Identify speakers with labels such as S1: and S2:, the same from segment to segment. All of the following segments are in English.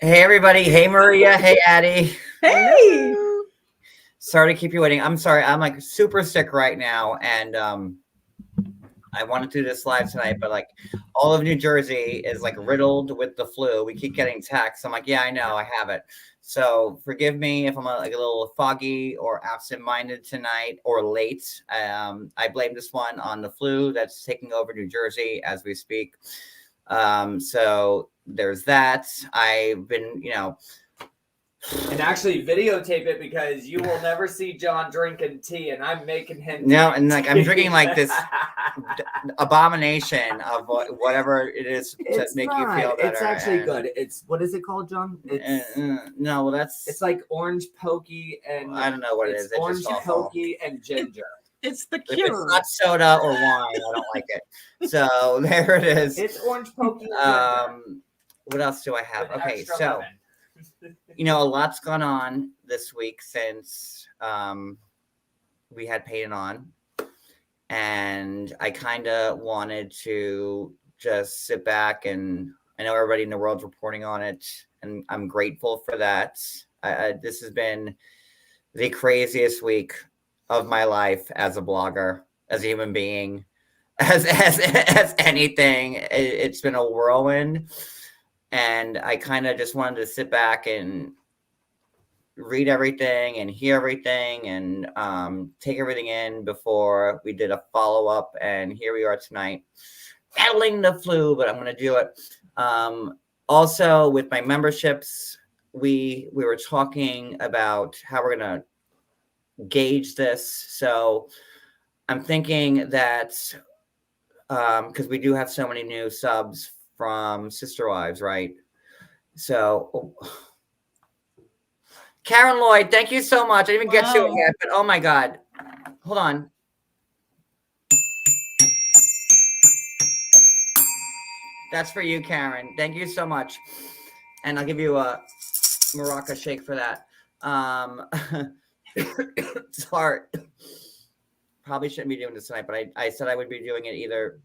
S1: Hey, everybody. Hey, Maria. Hey, Addie.
S2: Hey.
S1: Sorry to keep you waiting. I'm sorry. I'm like super sick right now. And I want to do this live tonight, but like all of New Jersey is like riddled with the flu. We keep getting texts. I'm like, yeah, I know. I have it. So forgive me if I'm like a little foggy or absent-minded tonight or late. I blame this one on the flu that's taking over New Jersey as we speak. So there's that. I've been,
S3: and actually videotape it because you will never see John drinking tea, and I'm making him.
S1: No, and like I'm drinking like this abomination of whatever it is to make you feel better.
S3: It's actually good. It's what is it called, John? It's
S1: no, well it's
S3: like orange pokey and
S1: I don't know what it is. It's
S3: orange pokey and ginger.
S2: It's the
S1: If
S2: cure.
S1: it's not soda or wine, I don't like it. So there it is.
S3: It's orange pokey.
S1: What else do I have? Okay, so a lot's gone on this week since we had Peyton on, and I kind of wanted to just sit back, and I know everybody in the world's reporting on it, and I'm grateful for that. This has been the craziest week of my life as a blogger, as a human being, as anything. It's been a whirlwind, and I kind of just wanted to sit back and read everything and hear everything and take everything in before we did a follow-up. And here we are tonight, battling the flu, but I'm going to do it. Also, with my memberships, we were talking about how we're going to gauge this. So I'm thinking that because we do have so many new subs from Sister Wives, right? So Karen Lloyd, thank you so much. I didn't even get to it yet, but oh my God. Hold on. That's for you, Karen. Thank you so much. And I'll give you a maraca shake for that. Sorry. Probably shouldn't be doing this tonight, but I said I would be doing it either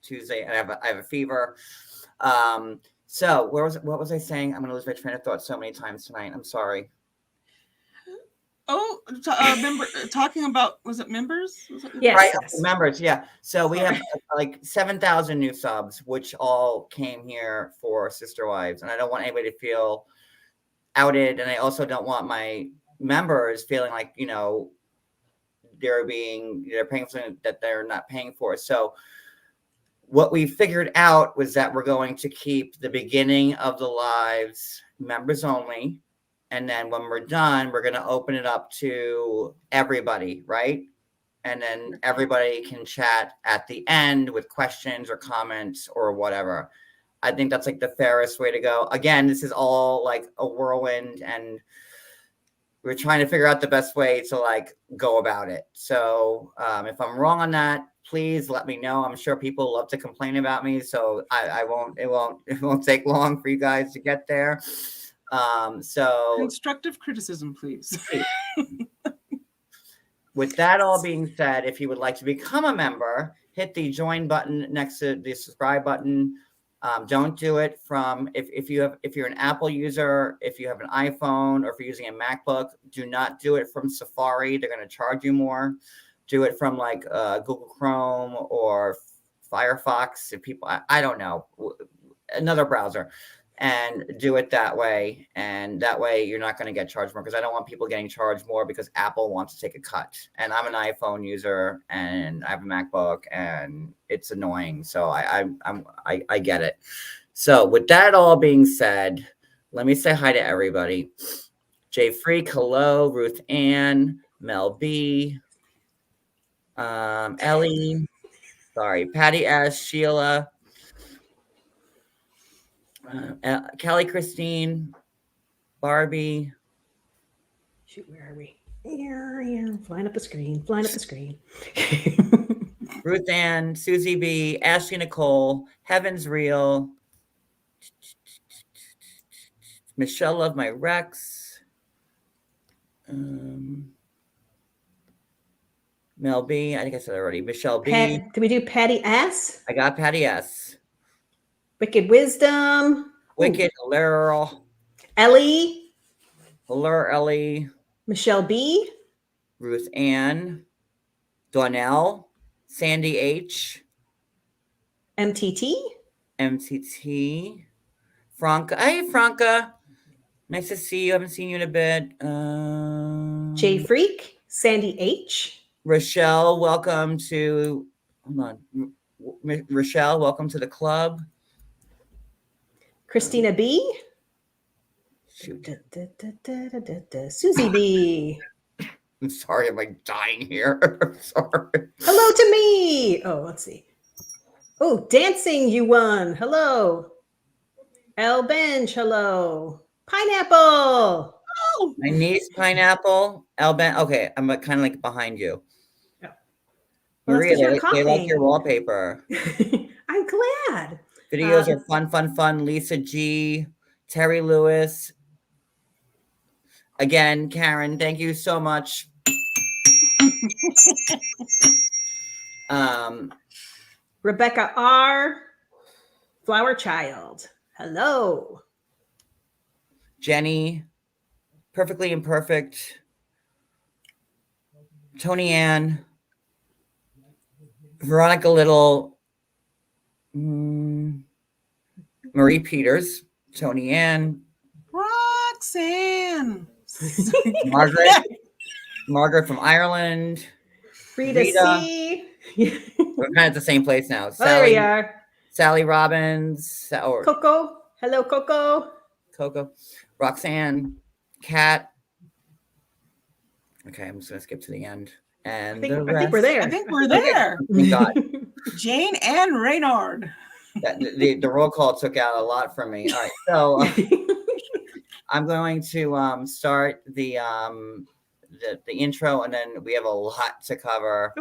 S1: Tuesday. I have a fever. So what was I saying? I'm going to lose my train of thought so many times tonight. I'm sorry.
S2: Talking about, was it members?
S1: Yes, right, yes. Members, yeah. So we have like 7,000 new subs, which all came here for Sister Wives. And I don't want anybody to feel outed. And I also don't want my members feeling like, they're paying for something that they're not paying for. So what we figured out was that we're going to keep the beginning of the lives members only. And then when we're done, we're going to open it up to everybody, right? And then everybody can chat at the end with questions or comments or whatever. I think that's like the fairest way to go. Again, this is all like a whirlwind, and we're trying to figure out the best way to like go about it. So if I'm wrong on that, please let me know. I'm sure people love to complain about me, so it won't take long for you guys to get there. So
S2: constructive criticism, please.
S1: With that all being said, if you would like to become a member, hit the join button next to the subscribe button. Don't do it from if you're an Apple user, if you have an iPhone, or if you're using a MacBook, do not do it from Safari. They're going to charge you more. Do it from like Google Chrome or Firefox. If people, I don't know, another browser. And do it that way. And that way you're not going to get charged more, because I don't want people getting charged more because Apple wants to take a cut. And I'm an iPhone user and I have a MacBook and it's annoying. So I get it. So with that all being said, let me say hi to everybody. Jay Freak, hello. Ruth Ann, Mel B, Ellie, sorry, Patty S, Sheila, Kelly Christine, Barbie.
S4: Shoot, where are we? Here, flying up the screen.
S1: Ruth Ann, Susie B, Ashley Nicole, Heaven's Real, Michelle Love My Rex, Mel B. I think I said already. Michelle B.
S4: Did we do Patty S?
S1: I got Patty S.
S4: Wicked Wisdom.
S1: Wicked Literal.
S4: Ellie,
S1: Hello, Ellie.
S4: Michelle B,
S1: Ruth Ann. Donnell. Sandy H.
S4: MTT,
S1: MTT. Franca. Hey, Franca. Nice to see you. I haven't seen you in a bit.
S4: J Freak, Sandy H,
S1: Rochelle, welcome to. Hold on. Rochelle, welcome to the club.
S4: Christina B,
S1: Shoot.
S4: Susie B.
S1: I'm sorry, am I dying here? I'm sorry.
S4: Hello to me. Oh, let's see. Oh, dancing, you won. Hello. L Bench, hello. Pineapple.
S2: Oh,
S1: My niece, Pineapple, Alban. Okay, I'm kind of like behind you.
S4: Yeah. Well, that's 'cause
S1: Maria,
S4: you're
S1: they like
S4: coughing.
S1: your wallpaper.
S4: I'm glad.
S1: Videos are fun. Lisa G, Terry Lewis. Again, Karen, thank you so much.
S4: Rebecca R, Flower Child. Hello.
S1: Jenny, Perfectly Imperfect. Tony Ann, Veronica Little, Marie Peters, Tony Ann,
S2: Roxanne.
S1: Margaret from Ireland,
S4: Rita
S1: Rita.
S4: C.
S1: We're kind of at the same place now.
S4: Oh, there we are.
S1: Sally Robbins, or
S4: Coco. Hello, Coco.
S1: Coco, Roxanne, Kat. Okay, I'm just gonna skip to the end. And
S4: I think
S1: the
S4: we're there.
S2: I think we're there.
S1: Thank God.
S2: Jane and Reynard.
S1: The roll call took out a lot from me. All right, so I'm going to start the intro, and then we have a lot to cover.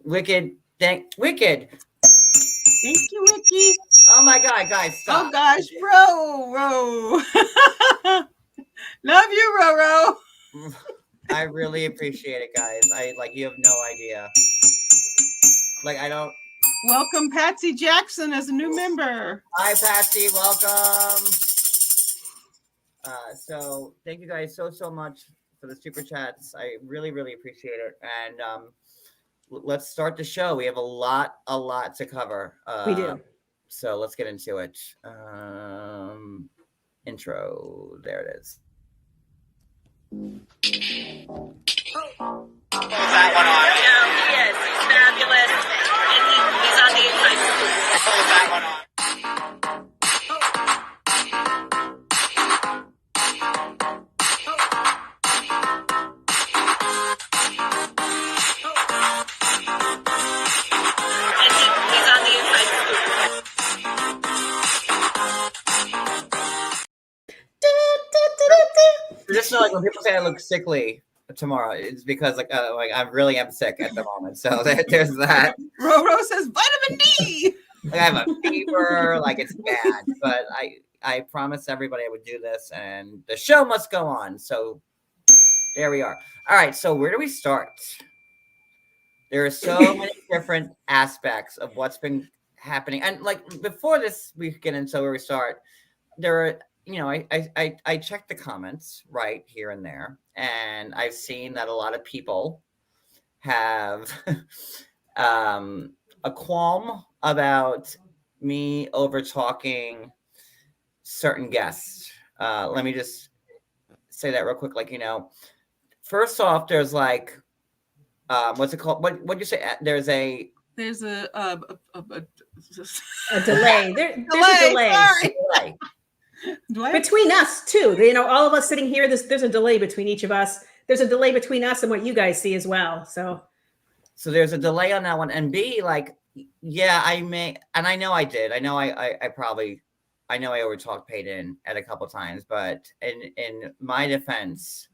S1: Wicked.
S2: Thank you, Wiki.
S1: Oh my God, guys, stop.
S2: Oh gosh, Ro. Love you, Ro.
S1: I really appreciate it, guys. You have no idea. I don't.
S2: Welcome, Patsy Jackson, as a new member.
S1: Hi, Patsy. Welcome. So thank you guys so much for the super chats. I really appreciate it. And let's start the show. We have a lot to cover.
S4: We do.
S1: So let's get into it. Intro. There it is.
S5: That one on.
S6: He is. He's fabulous. And he's on the inside.
S5: Hold that one on.
S6: And he's on the inside.
S1: Just so when people say I look sickly tomorrow, it's because I really am sick at the moment. So there's that.
S2: Ro says vitamin D.
S1: I have a fever, it's bad. But I promised everybody I would do this, and the show must go on. So there we are. All right. So where do we start? There are so many different aspects of what's been happening, and before this, we get into where we start. There are. I checked the comments right here and there, and I've seen that a lot of people have a qualm about me over talking certain guests. Let me just say that real quick. First off, there's what's it called? What'd you say? There's a
S4: delay. There's a delay.
S2: Sorry.
S4: Between us too. All of us sitting here, there's a delay between each of us. There's a delay between us and what you guys see as well. So
S1: there's a delay on that one. And B, yeah, I may, and I know I did. I know I overtalked Peyton at a couple times, but in my defense,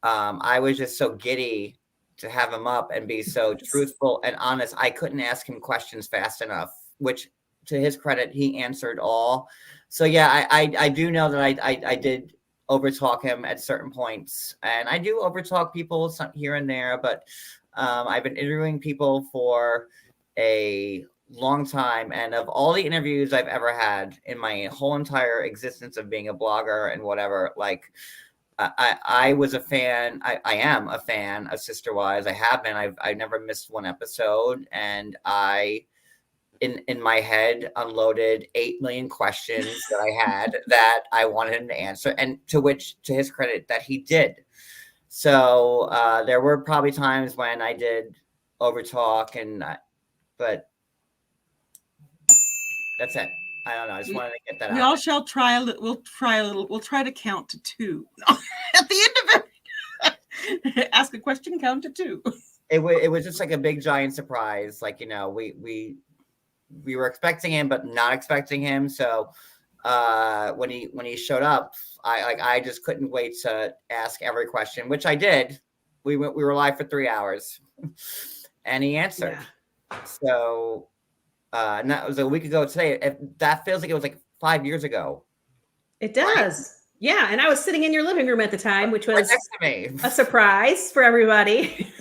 S1: I was just so giddy to have him up and be so truthful and honest. I couldn't ask him questions fast enough, which to his credit, he answered all. So yeah, I do know that I did overtalk him at certain points, and I do overtalk people here and there, but I've been interviewing people for a long time, and of all the interviews I've ever had in my whole entire existence of being a blogger and whatever, like I was a fan. I am a fan of Sister Wives. I have been. I've never missed one episode, and I in my head unloaded 8 million questions that I had that I wanted him to answer, and to his credit, that he did. So there were probably times when I did overtalk, but that's it. I don't know. I just wanted to get that out.
S2: We all shall try a little. We'll try to count to 2 at the end of it. Ask a question, count to 2.
S1: It was just like a big giant surprise. Like, you know, we were expecting him, but not expecting him. So when he showed up, I just couldn't wait to ask every question, which I did. We were live for 3 hours, and he answered. Yeah. So. And that was a week ago today. That feels like it was like 5 years ago.
S4: It does. Right? Yeah. And I was sitting in your living room at the time, which was
S1: right next to me.
S4: A surprise for everybody.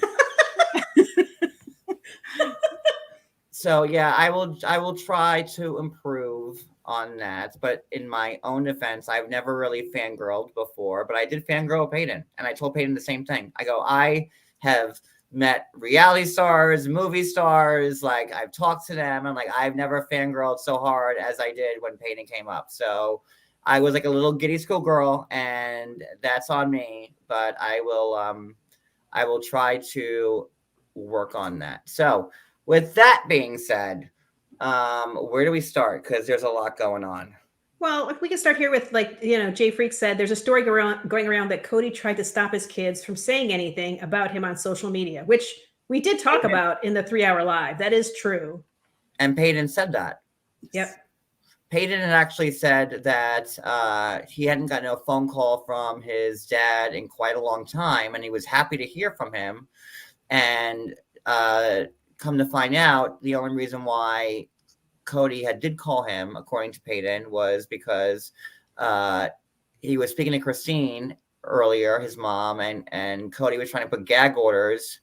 S1: So yeah, I will try to improve on that. But in my own defense, I've never really fangirled before, but I did fangirl Peyton, and I told Peyton the same thing. I go, I have met reality stars, movie stars, like I've talked to them. I'm like, I've never fangirled so hard as I did when Peyton came up. So I was like a little giddy schoolgirl, and that's on me, but I will try to work on that. So with that being said, where do we start? Because there's a lot going on.
S4: Well, if we can start here with, like, you know, Jay Freak said there's a story going around that Cody tried to stop his kids from saying anything about him on social media, which we did talk about in the 3-hour live. That is true.
S1: And Peyton said that.
S4: Yep.
S1: Peyton had actually said that he hadn't gotten a phone call from his dad in quite a long time, and he was happy to hear from him. And come to find out, the only reason why Cody did call him, according to Peyton, was because he was speaking to Christine earlier, his mom, and Cody was trying to put gag orders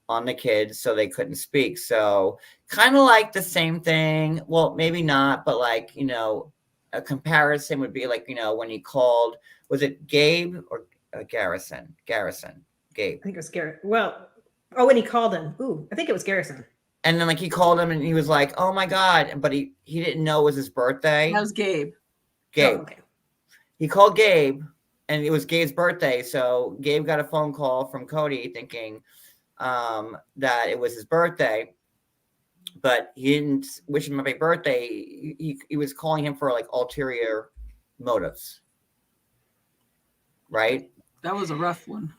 S1: on the kids so they couldn't speak. So kind of like the same thing. Well, maybe not, but like, you know, a comparison would be like, you know, when he called, was it Gabe or Garrison? Gabe.
S4: I think it was Garrett. Well, when he called him. Ooh, I think it was Garrison.
S1: And then, like, he called him and he was like, oh my God. But he didn't know it was his birthday.
S2: That was Gabe.
S1: Gabe.
S4: Oh, okay.
S1: He called Gabe, and it was Gabe's birthday. So Gabe got a phone call from Cody thinking that it was his birthday. But he didn't wish him a happy birthday. He was calling him for, like, ulterior motives. Right?
S2: That was a rough one.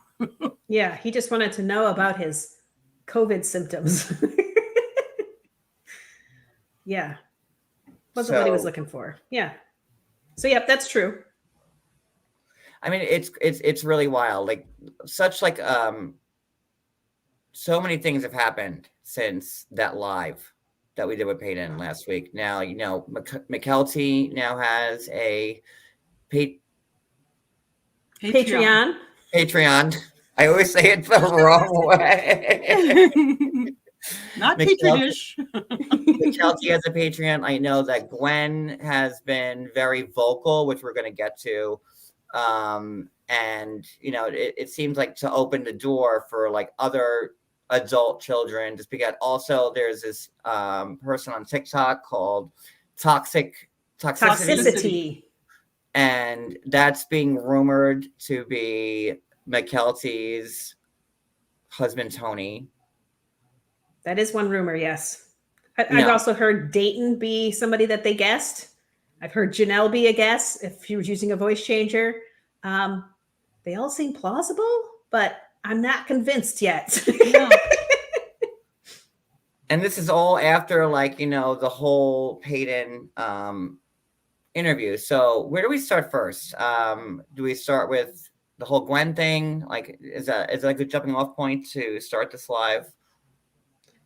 S4: Yeah, he just wanted to know about his COVID symptoms. Yeah. Wasn't what he was looking for. Yeah. So, yep, that's true.
S1: I mean, it's really wild. Like, such like so many things have happened since that live that we did with Peyton last week. Now, you know, McKelty now has a
S4: Patreon.
S1: I always say it the wrong way.
S2: Not Petri dish.
S1: McKelty has a Patreon. I know that Gwen has been very vocal, which we're going to get to. And, you know, it seems like to open the door for like other adult children, just because also there's this person on TikTok called Toxicity. And that's being rumored to be McKelty's husband, Tony.
S4: That is one rumor, yes. I've also heard Dayton be somebody that they guessed. I've heard Janelle be a guess if she was using a voice changer. They all seem plausible, but I'm not convinced yet.
S2: Yeah.
S1: And this is all after, like, you know, the whole Peyton interview. So where do we start first? Do we start with the whole Gwen thing? Like, is that a good jumping off point to start this live?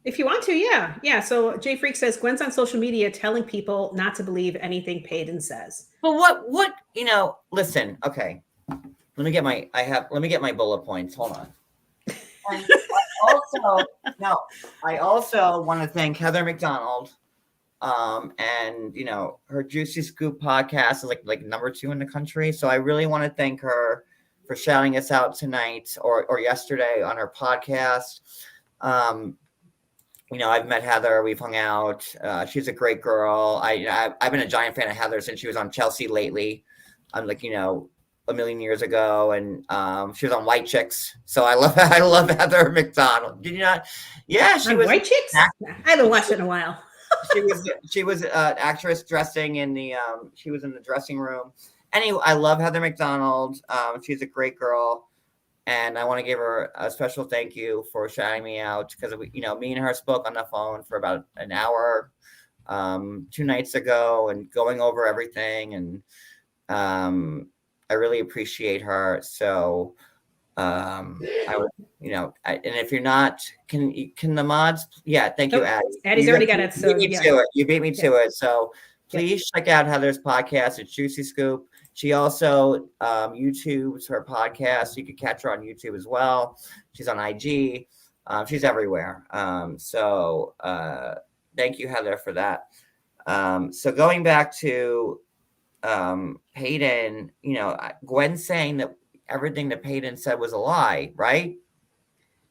S4: If you want to, yeah. Yeah. So Jay Freak says Gwen's on social media telling people not to believe anything Peyton says.
S1: Well, what, you know, listen, okay. Let me get my bullet points. Hold on. And I also want to thank Heather McDonald And her Juicy Scoop podcast is like number 2 in the country. So I really want to thank her for shouting us out tonight or yesterday on her podcast. I've met Heather. We've hung out. She's a great girl. I've been a giant fan of Heather since she was on Chelsea Lately. I'm like, a million years ago, and she was on White Chicks. So I love Heather McDonald. Did you not? Yeah, she was
S4: White Chicks. I haven't watched it in a while.
S1: she was an actress dressing in the she was in the dressing room. Anyway, I love Heather McDonald. She's a great girl, and I want to give her a special thank you for shouting me out, because me and her spoke on the phone for about an hour 2 nights ago and going over everything, and I really appreciate her. So I would, and if you're not, can the mods? Yeah, thank you, Addie.
S4: Addie's already got it. So
S1: you beat me to it. So please check out Heather's podcast. It's Juicy Scoop. She also YouTubes her podcast. You can catch her on YouTube as well. She's on IG. She's everywhere. So thank you, Heather, for that. So going back to Peyton, Gwen saying that everything that Peyton said was a lie, right?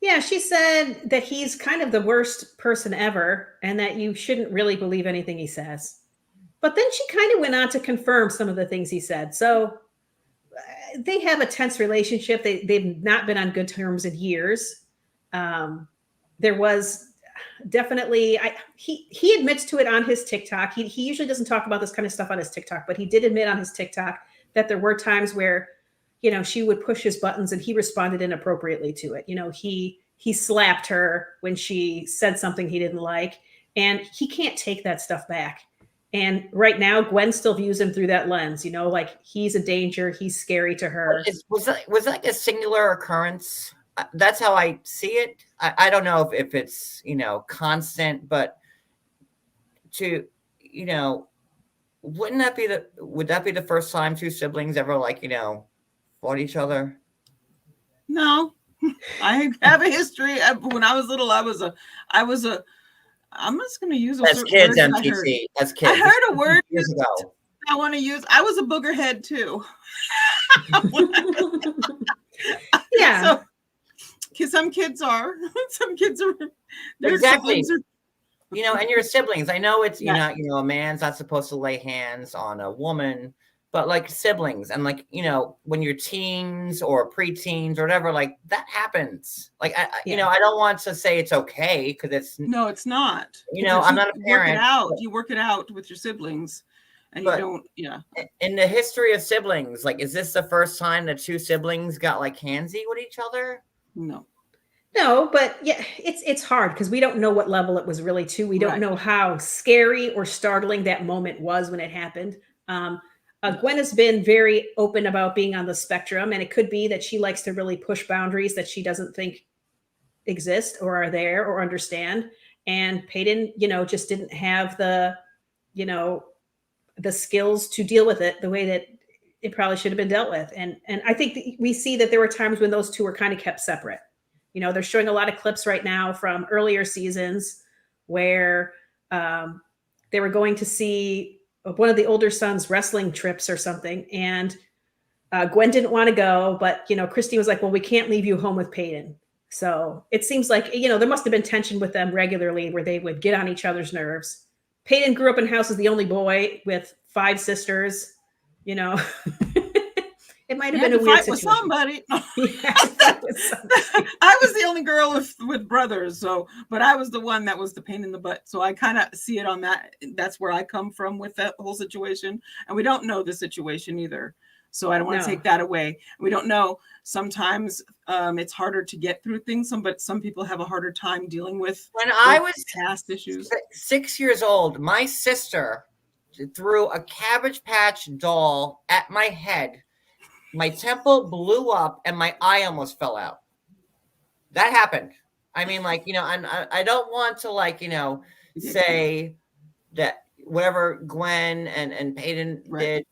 S4: Yeah, she said that he's kind of the worst person ever and that you shouldn't really believe anything he says. But then she kind of went on to confirm some of the things he said. So they have a tense relationship. They've not been on good terms in years. There was definitely, he admits to it on his TikTok. He usually doesn't talk about this kind of stuff on his TikTok, but he did admit on his TikTok that there were times where, she would push his buttons and he responded inappropriately to it. He slapped her when she said something he didn't like, and he can't take that stuff back. And right now, Gwen still views him through that lens, like he's a danger. He's scary to her.
S1: Was that like a singular occurrence? That's how I see it. I don't know if it's, constant, but would that be the first time 2 siblings ever fought each other?
S2: No, I have a history. When I was little, I was a I'm just going to use a
S1: as kids, MTC. As kids,
S2: I heard a word
S1: years ago.
S2: I want to use. I was a boogerhead too.
S4: Yeah.
S2: So, some kids are. Some kids are.
S1: Exactly. And your siblings. I know it's a man's not supposed to lay hands on a woman, but like siblings and when you're teens or preteens or whatever, that happens. I don't want to say it's okay, because it's
S2: it's not.
S1: I'm not a parent.
S2: You work it out with your siblings, and you don't. Yeah.
S1: In the history of siblings, is this the first time that 2 siblings got handsy with each other?
S4: No, but yeah, it's hard because we don't know what level it was really to. We don't know how scary or startling that moment was when it happened. Gwen has been very open about being on the spectrum, and it could be that she likes to really push boundaries that she doesn't think exist or are there or understand. And Peyton, just didn't have the skills to deal with it the way that it probably should have been dealt with. And I think we see that there were times when those 2 were kind of kept separate. They're showing a lot of clips right now from earlier seasons where they were going to see one of the older son's wrestling trips or something. And Gwen didn't want to go, but, Christy was like, well, we can't leave you home with Peyton. So it seems like, there must have been tension with them regularly where they would get on each other's nerves. Peyton grew up in a house as the only boy with 5 sisters, It might have been a weird situation.
S2: With somebody.
S4: Yeah,
S2: I was the only girl with brothers, but I was the one that was the pain in the butt. So I kind of see it on that. That's where I come from with that whole situation. And we don't know the situation either. So I don't want to take that away. We don't know. Sometimes it's harder to get through things. But some people have a harder time dealing with
S1: I was
S2: past issues.
S1: 6 years old, my sister threw a Cabbage Patch doll at my head. My temple blew up and my eye almost fell out. That happened. I mean, I don't want to say that whatever Gwen and Peyton did,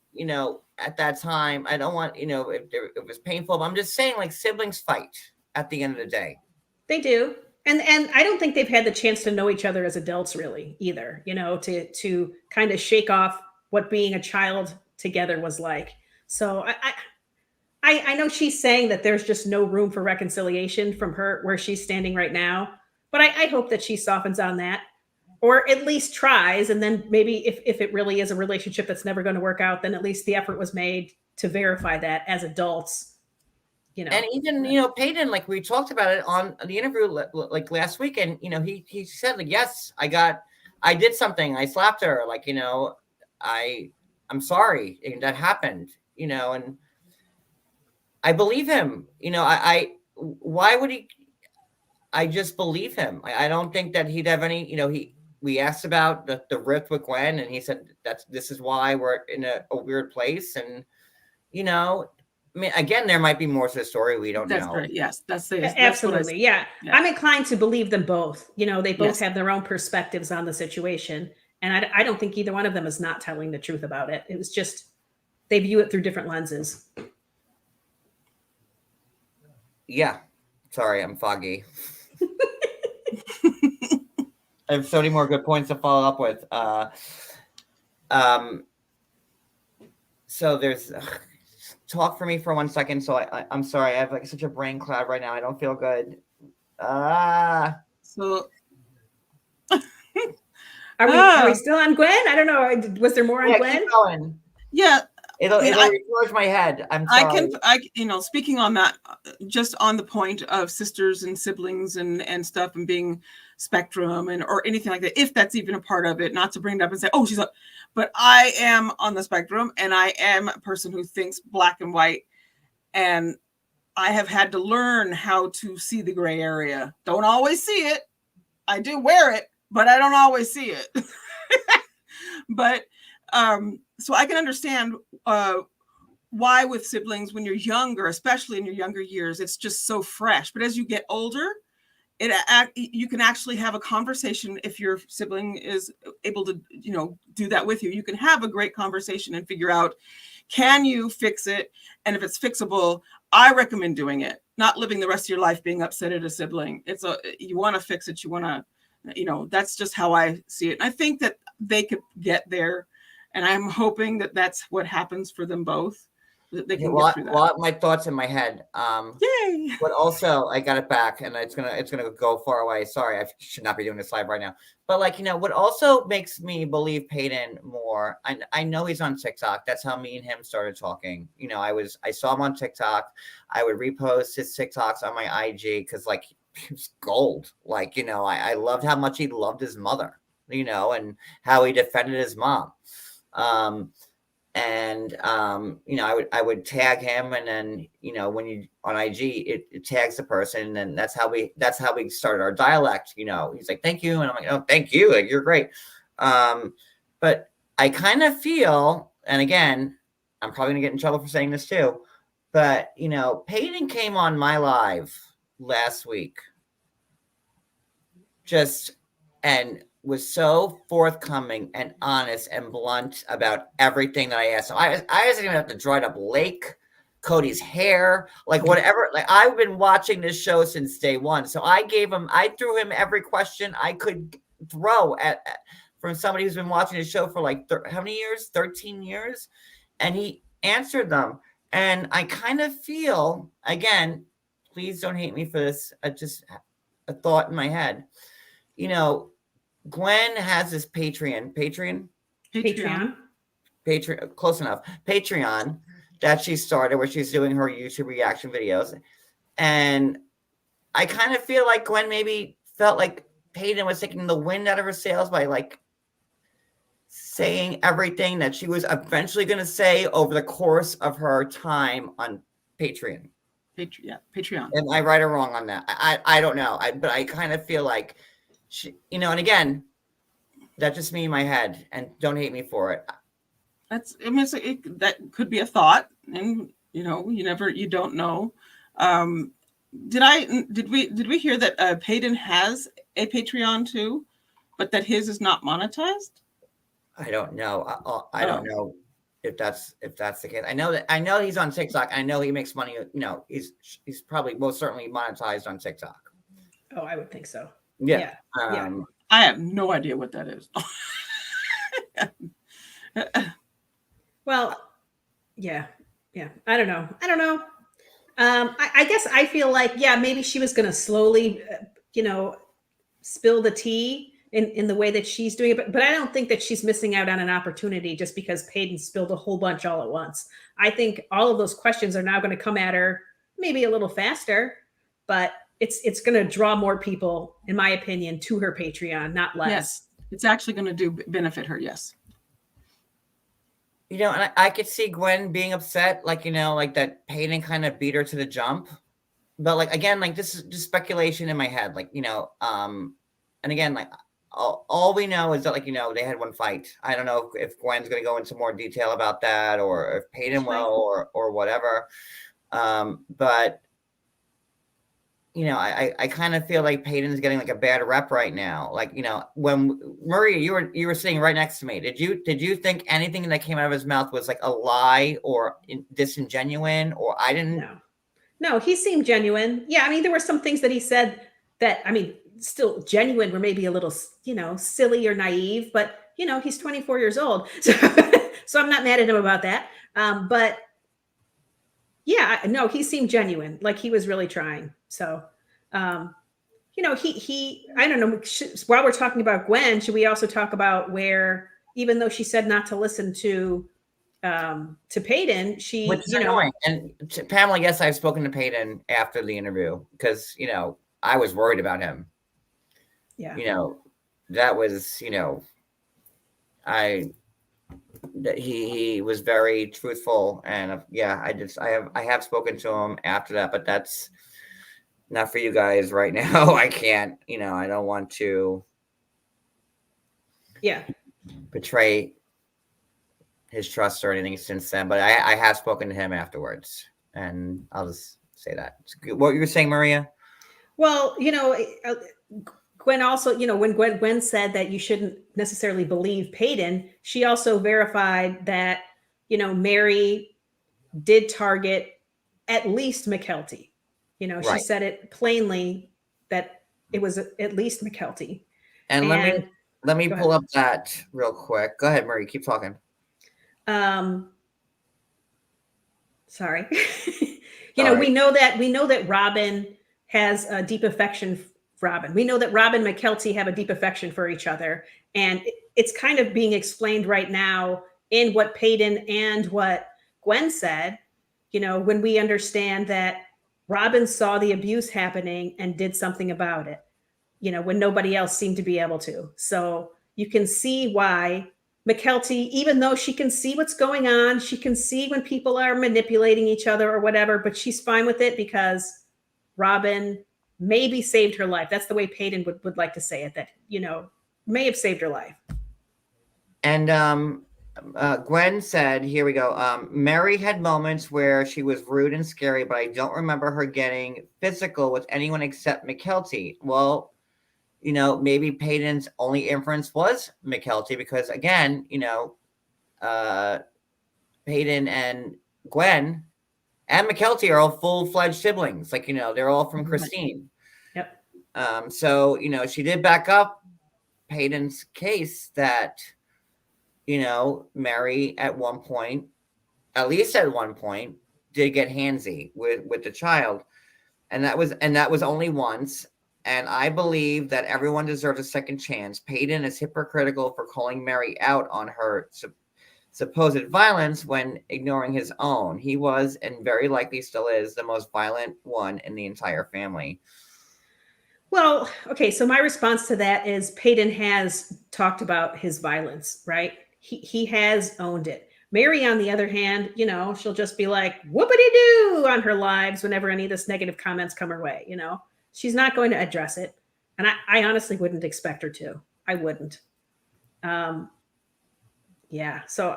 S1: at that time, I don't want, if it was painful, but I'm just saying siblings fight at the end of the day.
S4: They do. And I don't think they've had the chance to know each other as adults really either, to kind of shake off what being a child together was like. So I know she's saying that there's just no room for reconciliation from her where she's standing right now, but I hope that she softens on that, or at least tries. And then maybe if it really is a relationship that's never going to work out, then at least the effort was made to verify that as adults.
S1: And even, Peyton, like we talked about it on the interview like last week, and he said, like, yes, I did something, I slapped her, like, I'm sorry, and that happened, and I believe him. Why would he? I just believe him. I don't think that he'd have any. We asked about the rift with Gwen, and he said this is why we're in a weird place, and I mean, again, there might be more to the story we don't know.
S2: That's right. Yes, that's
S4: absolutely. Yeah, I'm inclined to believe them both. They both have their own perspectives on the situation, and I don't think either one of them is not telling the truth about it. It was just they view it through different lenses.
S1: Yeah. Sorry, I'm foggy. I have so many more good points to follow up with. So there's talk for me for 1 second. So I'm sorry. I have like such a brain cloud right now. I don't feel good.
S2: So
S4: are we still on Gwen? I don't know. Was there more on Gwen?
S1: Keep going.
S2: Yeah.
S1: It'll recharge my head. I'm sorry.
S2: Speaking on that, just on the point of sisters and siblings and stuff and being spectrum or anything like that, if that's even a part of it, not to bring it up and say, oh, she's up, but I am on the spectrum and I am a person who thinks black and white. And I have had to learn how to see the gray area. Don't always see it. I do wear it, but I don't always see it. But so I can understand why with siblings, when you're younger, especially in your younger years, it's just so fresh. But as you get older, you can actually have a conversation. If your sibling is able to, do that with you, you can have a great conversation and figure out, can you fix it? And if it's fixable, I recommend doing it, not living the rest of your life being upset at a sibling. You want to fix it. You want to, that's just how I see it. And I think that they could get there. And I'm hoping that that's what happens for them both. That they can get through that.
S1: Well, my thoughts in my head.
S2: Yay!
S1: But also, I got it back, and it's gonna go far away. Sorry, I should not be doing this live right now. But what also makes me believe Peyton more. I know he's on TikTok. That's how me and him started talking. I saw him on TikTok. I would repost his TikToks on my IG because he was gold. I loved how much he loved his mother. And how he defended his mom. I would tag him, and then when you on IG it tags the person, and that's how we started our dialect. He's like, thank you, and I'm like, oh, thank you, like, you're great. But I kind of feel, and again, I'm probably gonna get in trouble for saying this too, but Peyton came on my live last week and was so forthcoming and honest and blunt about everything that I asked. So I wasn't even have to dry up Lake, Cody's hair, whatever. I've been watching this show since day one. So I threw him every question I could throw at from somebody who's been watching this show for how many years? 13 years. And he answered them. And I kind of feel, again, please don't hate me for this. Just a thought in my head. Gwen has this Patreon, close enough. Patreon that she started where she's doing her YouTube reaction videos. And I kind of feel like Gwen maybe felt like Peyton was taking the wind out of her sails by saying everything that she was eventually going to say over the course of her time on Patreon.
S2: Patreon.
S1: Am I right or wrong on that? I don't know. But I kind of feel like she, and again, that's just me in my head, and don't hate me for it.
S2: That could be a thought, and you don't know. Did we hear that Peyton has a Patreon too, but that his is not monetized?
S1: I don't know. I don't know if that's the case. I know he's on TikTok. I know he makes money. He's probably most certainly monetized on TikTok.
S4: Oh, I would think so.
S1: Yeah.
S4: Yeah.
S2: I have no idea what that is.
S4: Well, yeah. I don't know. I guess I feel like, yeah, maybe she was going to slowly, spill the tea in the way that she's doing it. But I don't think that she's missing out on an opportunity just because Peyton spilled a whole bunch all at once. I think all of those questions are now going to come at her maybe a little faster, but it's going to draw more people, in my opinion, to her Patreon, not less.
S2: Yes, it's actually going to benefit her. Yes.
S1: And I could see Gwen being upset, like that Peyton kind of beat her to the jump. But like again, like this is just speculation in my head, like and again, like all we know is that like they had one fight. I don't know if Gwen's going to go into more detail about that, or if Peyton will, or whatever. But I kind of feel like Peyton's getting like a bad rep right now. Like when Maria, you were sitting right next to me. Did you think anything that came out of his mouth was like a lie or disingenuous, or I didn't?
S4: No, he seemed genuine. Yeah, I mean, there were some things that he said that, I mean, still genuine, were maybe a little, silly or naive, but, he's 24 years old. So I'm not mad at him about that. But yeah, no, he seemed genuine, like he was really trying. So, he I don't know, while we're talking about Gwen, should we also talk about where, even though she said not to listen to Peyton,
S1: which is annoying. And Pamela, yes, I've spoken to Peyton after the interview because I was worried about him.
S4: Yeah.
S1: That was he was very truthful, and I have spoken to him after that, but that's not for you guys right now. I can't, I don't want to betray his trust or anything since then, but I have spoken to him afterwards, and I'll just say that. What you were saying, Maria?
S4: Well, Gwen also, when Gwen said that you shouldn't necessarily believe Peyton, she also verified that, Mary did target at least McKelty.
S1: Right.
S4: She said it plainly that it was at least McKelty.
S1: And let me pull up that real quick. Go ahead, Marie. Keep talking.
S4: Sorry. We know that Robyn has a deep affection. Robyn. We know that Robyn and McKelty have a deep affection for each other. And it's kind of being explained right now in what Peyton and what Gwen said, when we understand that Robyn saw the abuse happening and did something about it, when nobody else seemed to be able to. So you can see why McKelty, even though she can see what's going on, she can see when people are manipulating each other or whatever, but she's fine with it because Robyn maybe saved her life. That's the way Peyton would like to say it, that, may have saved her life.
S1: And Gwen said, here we go. Mary had moments where she was rude and scary, but I don't remember her getting physical with anyone except McKelty. Well, maybe Peyton's only inference was McKelty because, again, Peyton and Gwen and McKelty are all full-fledged siblings. Like, they're all from Christine.
S4: Yep.
S1: So, she did back up Peyton's case that, Mary at least at one point, did get handsy with the child. And that was only once. And I believe that everyone deserves a second chance. Peyton is hypocritical for calling Mary out on her supposed violence when ignoring his own. He was, and very likely still is, the most violent one in the entire family.
S4: Well, okay, so my response to that is Peyton has talked about his violence, right? He has owned it. Mary, on the other hand, she'll just be like, whoopity-doo on her lives whenever any of this negative comments come her way, She's not going to address it. And I honestly wouldn't expect her to. I wouldn't. Yeah. So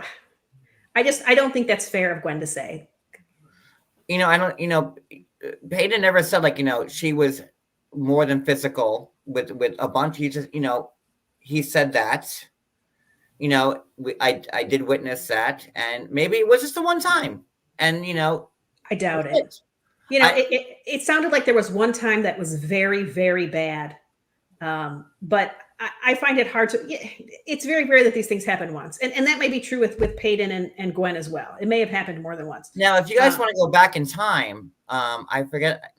S4: I don't think that's fair of Gwen to say.
S1: Peyton never said like, she was more than physical with a bunch. He just, he said that, I did witness that, and maybe it was just the one time. And,
S4: I doubt it. You know, it sounded like there was one time that was very, very bad. But I find it hard to, it's very rare that these things happen once. And that may be true with Peyton and Gwen as well. It may have happened more than once.
S1: Now, if you guys want to go back in time, I forget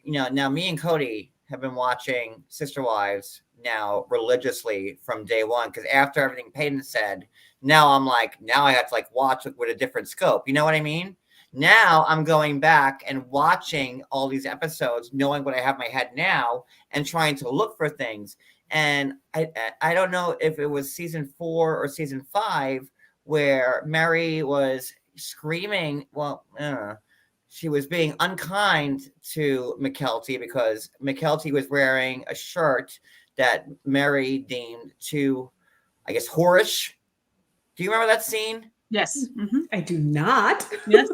S1: now me and Cody have been watching Sister Wives now religiously from day one. Cause after everything Peyton said, now I'm like, now I have to like watch with a different scope. You know what I mean? Now I'm going back and watching all these episodes, knowing what I have in my head now and trying to look for things. And I don't know if it was season 4 or season 5 where Mary was screaming. Well, she was being unkind to Mykelti because Mykelti was wearing a shirt that Mary deemed too, I guess, whorish. Do you remember that scene?
S2: Yes. Mm-hmm.
S4: I do not.
S2: Yes.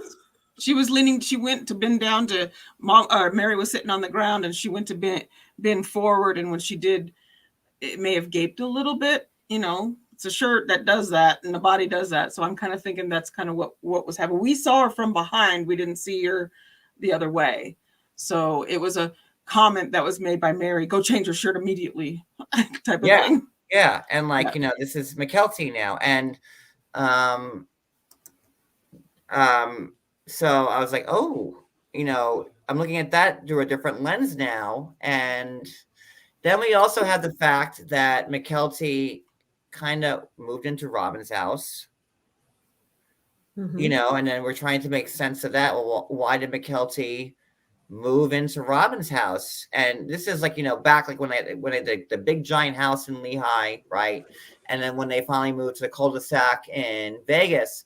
S2: She was leaning. She went to bend down to mom. Mary was sitting on the ground, and she went to bend forward. And when she did, it may have gaped a little bit. You know, it's a shirt that does that, and the body does that. So I'm kind of thinking that's kind of what was happening. We saw her from behind. We didn't see her the other way. So it was a comment that was made by Mary. Go change your shirt immediately, type of thing.
S1: Yeah, and like this is Mykelti now, and so I was like, oh, I'm looking at that through a different lens now. And then we also had the fact that Mykelti kind of moved into Robyn's house, and then we're trying to make sense of that. Well, why did Mykelti move into Robyn's house? And this is like, back like when they did the big giant house in Lehigh, right? And then when they finally moved to the cul-de-sac in Vegas,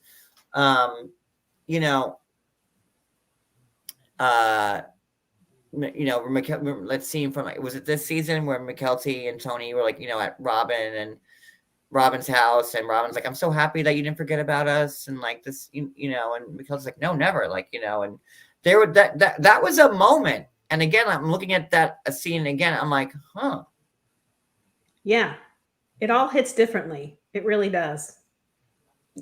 S1: let's see from was it this season where Mykelti and Tony were like, at Robyn and Robyn's house, and Robyn's like, I'm so happy that you didn't forget about us, and like this, and Mykelti's like, no, never, like, and there were that was a moment. And again, I'm looking at a scene again, I'm like, huh.
S4: Yeah, it all hits differently. It really does.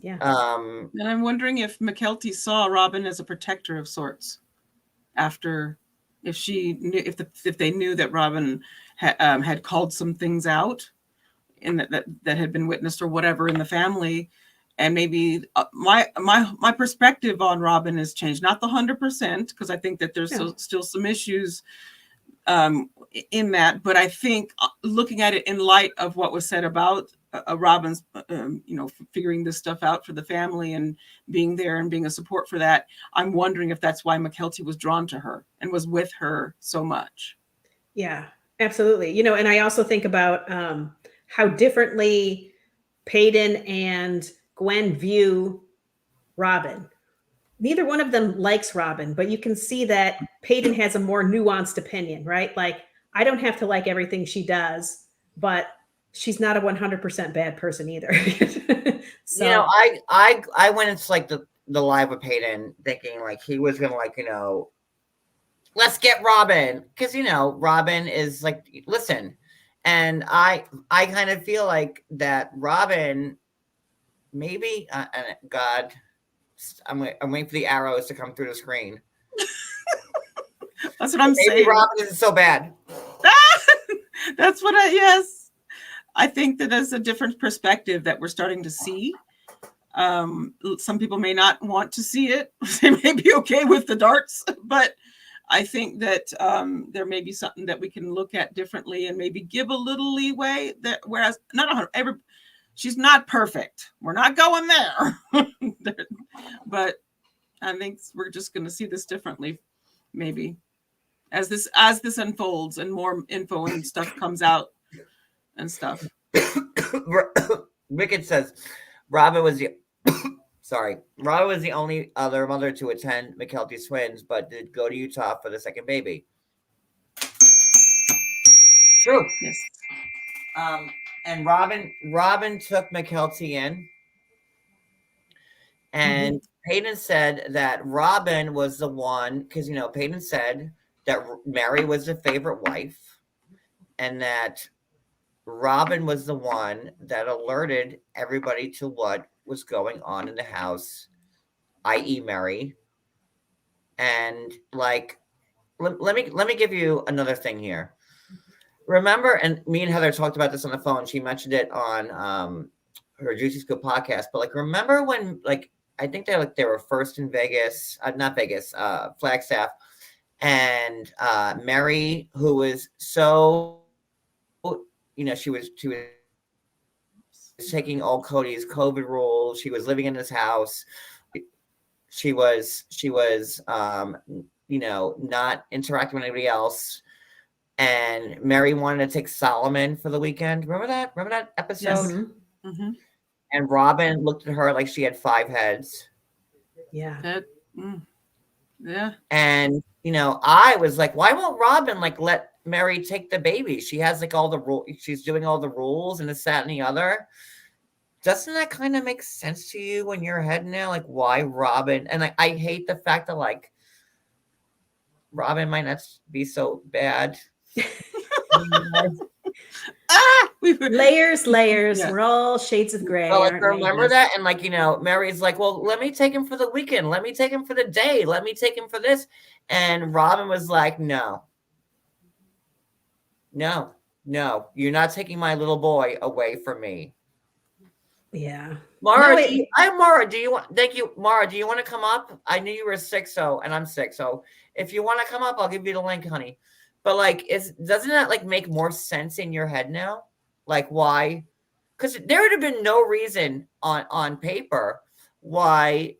S4: Yeah.
S2: And I'm wondering if Mykelti saw Robyn as a protector of sorts. After, if they knew that Robyn had called some things out, and that had been witnessed or whatever in the family, and maybe my perspective on Robyn has changed, not the 100%, because I think that there's still some issues in that, but I think looking at it in light of what was said about Robyn's, figuring this stuff out for the family and being there and being a support for that, I'm wondering if that's why Mykelti was drawn to her and was with her so much.
S4: Yeah, absolutely. And I also think about how differently Peyton and Gwen view Robyn. Neither one of them likes Robyn, but you can see that Peyton has a more nuanced opinion, right? Like, I don't have to like everything she does, but she's not a 100% bad person either. So
S1: I went into like the live with Peyton thinking like he was gonna like, let's get Robyn, because Robyn is like, listen, and I kind of feel like that Robyn maybe God, I'm waiting for the arrows to come through the screen.
S2: That's what I'm saying.
S1: Robyn isn't so bad.
S2: That's what I think that is a different perspective that we're starting to see. Some people may not want to see it. They may be okay with the darts, but I think that there may be something that we can look at differently and maybe give a little leeway. That whereas she's not perfect. We're not going there. But I think we're just going to see this differently, maybe as this unfolds and more info and stuff comes out and stuff.
S1: Wicked says Robyn was the only other mother to attend Mykelti's twins, but did go to Utah for the second baby. True.
S2: Yes.
S1: And Robyn took Mykelti in, and Peyton said that Robyn was the one, because Peyton said that Mary was the favorite wife, and that Robyn was the one that alerted everybody to what was going on in the house, i.e. Mary. And like let me give you another thing here. Remember, and me and Heather talked about this on the phone. She mentioned it on her Juicy Scoop podcast. But like, remember when like I think they were first in Vegas, not Vegas, Flagstaff, and Mary, who was so, she was taking all Cody's COVID rules. She was living in his house. She was not interacting with anybody else. And Mary wanted to take Solomon for the weekend. Remember that episode?
S2: Yes.
S4: Mm-hmm.
S1: And Robyn looked at her like she had 5 heads.
S4: Yeah.
S2: Yeah.
S1: And I was like, why won't Robyn like let Mary take the baby? She has like all the rules. She's doing all the rules and this, that, and the other. Doesn't that kind of make sense to you in your head now? Like, why Robyn? And like, I hate the fact that like Robyn might not be so bad.
S4: Layers.
S2: Yeah.
S4: We're all shades of gray.
S1: Oh, like,
S4: aren't we?
S1: remember that? And like, Mary's like, well, let me take him for the weekend. Let me take him for the day. Let me take him for this. And Robyn was like, no, you're not taking my little boy away from me.
S4: Yeah.
S1: Mara,
S4: No,
S1: thank you. Mara, do you want to come up? I knew you were sick, and I'm sick. So if you want to come up, I'll give you the link, honey. But like, doesn't that like make more sense in your head now? Like, why? Because there would have been no reason on paper why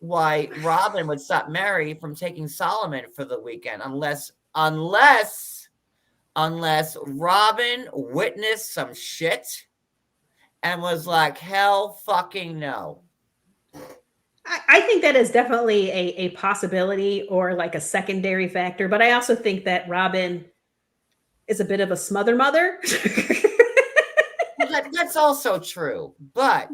S1: Robyn would stop Mary from taking Solomon for the weekend, unless Robyn witnessed some shit and was like, hell fucking no.
S4: I think that is definitely a possibility or like a secondary factor, but I also think that Robyn is a bit of a smother mother.
S1: That's also true, but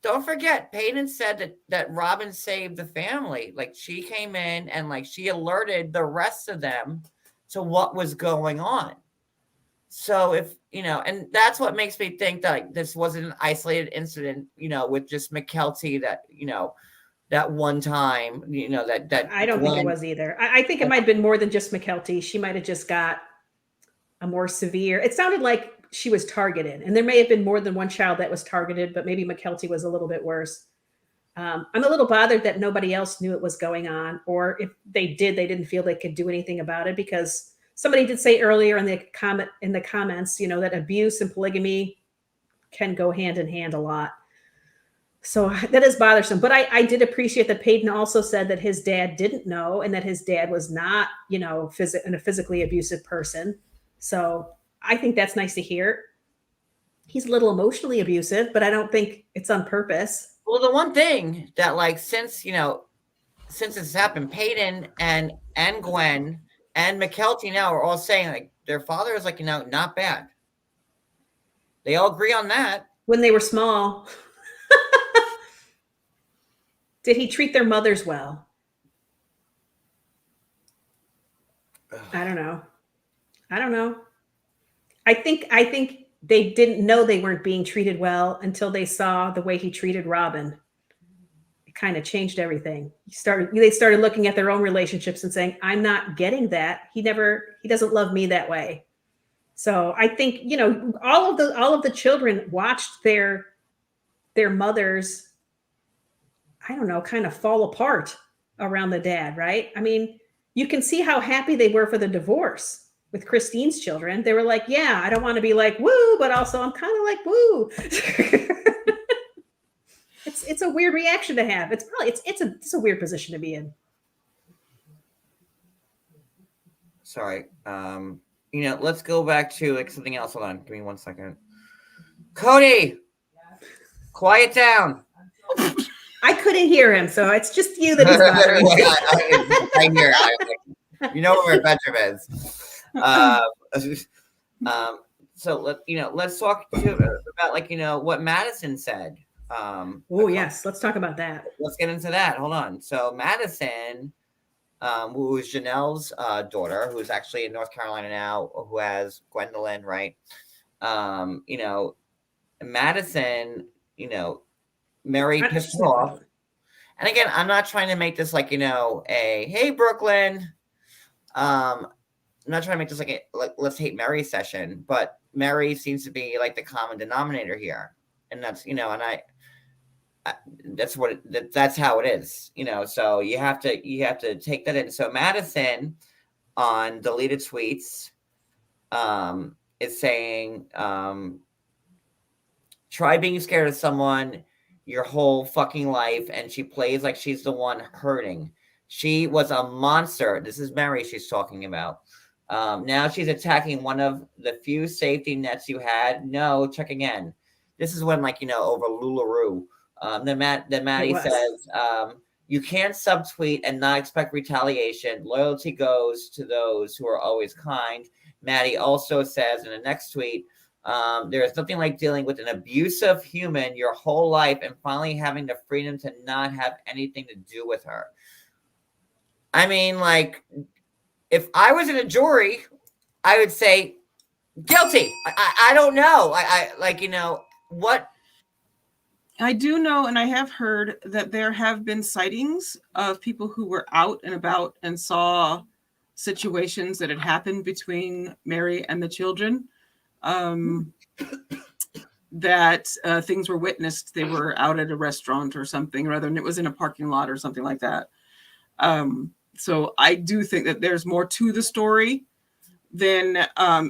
S1: don't forget, Peyton said that Robyn saved the family. Like, she came in and like she alerted the rest of them to what was going on. So if and that's what makes me think that like, this wasn't an isolated incident, with just McKelty that one time, that
S4: I don't think it was either. I think it might have been more than just McKelty. She might have just got a more severe. It sounded like she was targeted, and there may have been more than one child that was targeted, but maybe McKelty was a little bit worse. I'm a little bothered that nobody else knew it was going on, or if they did, they didn't feel they could do anything about it, because somebody did say earlier in the comments, that abuse and polygamy can go hand in hand a lot. So that is bothersome. But I did appreciate that Peyton also said that his dad didn't know, and that his dad was not, a physically abusive person. So I think that's nice to hear. He's a little emotionally abusive, but I don't think it's on purpose.
S1: Well, the one thing that like, since it's happened, Peyton and Gwen and McKelty now are all saying like their father is like, not bad. They all agree on that.
S4: When they were small. Did he treat their mothers well? I don't know. I think they didn't know they weren't being treated well until they saw the way he treated Robyn. It kind of changed everything. They started looking at their own relationships and saying, I'm not getting that. He doesn't love me that way. So I think, all of the children watched their mothers, I don't know, kind of fall apart around the dad, right? I mean, you can see how happy they were for the divorce with Christine's children. They were like, yeah, I don't want to be like, woo, but also I'm kind of like, woo. It's a weird reaction to have. It's a weird position to be in.
S1: Sorry. Let's go back to like something else. Hold on. Give me 1 second. Cody, quiet down.
S4: I couldn't hear him, so it's just you that he's bothering.
S1: I hear. Where my bedroom is. So let's talk about what Madison said.
S4: Yes, let's talk about that.
S1: Let's get into that. Hold on. So Madison, who is Janelle's daughter, who's actually in North Carolina now, who has Gwendolyn, right? Madison, Mary pissed her off. And again, I'm not trying to make this like, hey, Brooklyn, I'm not trying to make this like let's hate Mary session, but Mary seems to be like the common denominator here, and that's and that's that's how it is, So you have to take that in. So Madison on deleted tweets is saying, try being scared of someone your whole fucking life, and she plays like she's the one hurting. She was a monster. This is Mary she's talking about. Now she's attacking one of the few safety nets you had. No, check again. This is when, over LuLaRoe. Then Maddie says, you can't subtweet and not expect retaliation. Loyalty goes to those who are always kind. Maddie also says in the next tweet, there is nothing like dealing with an abusive human your whole life and finally having the freedom to not have anything to do with her. I mean, if I was in a jury, I would say guilty. I don't know. What?
S2: I do know, and I have heard that there have been sightings of people who were out and about and saw situations that had happened between Mary and the children. That things were witnessed. They were out at a restaurant or something, rather than it was in a parking lot or something like that. So I do think that there's more to the story than, I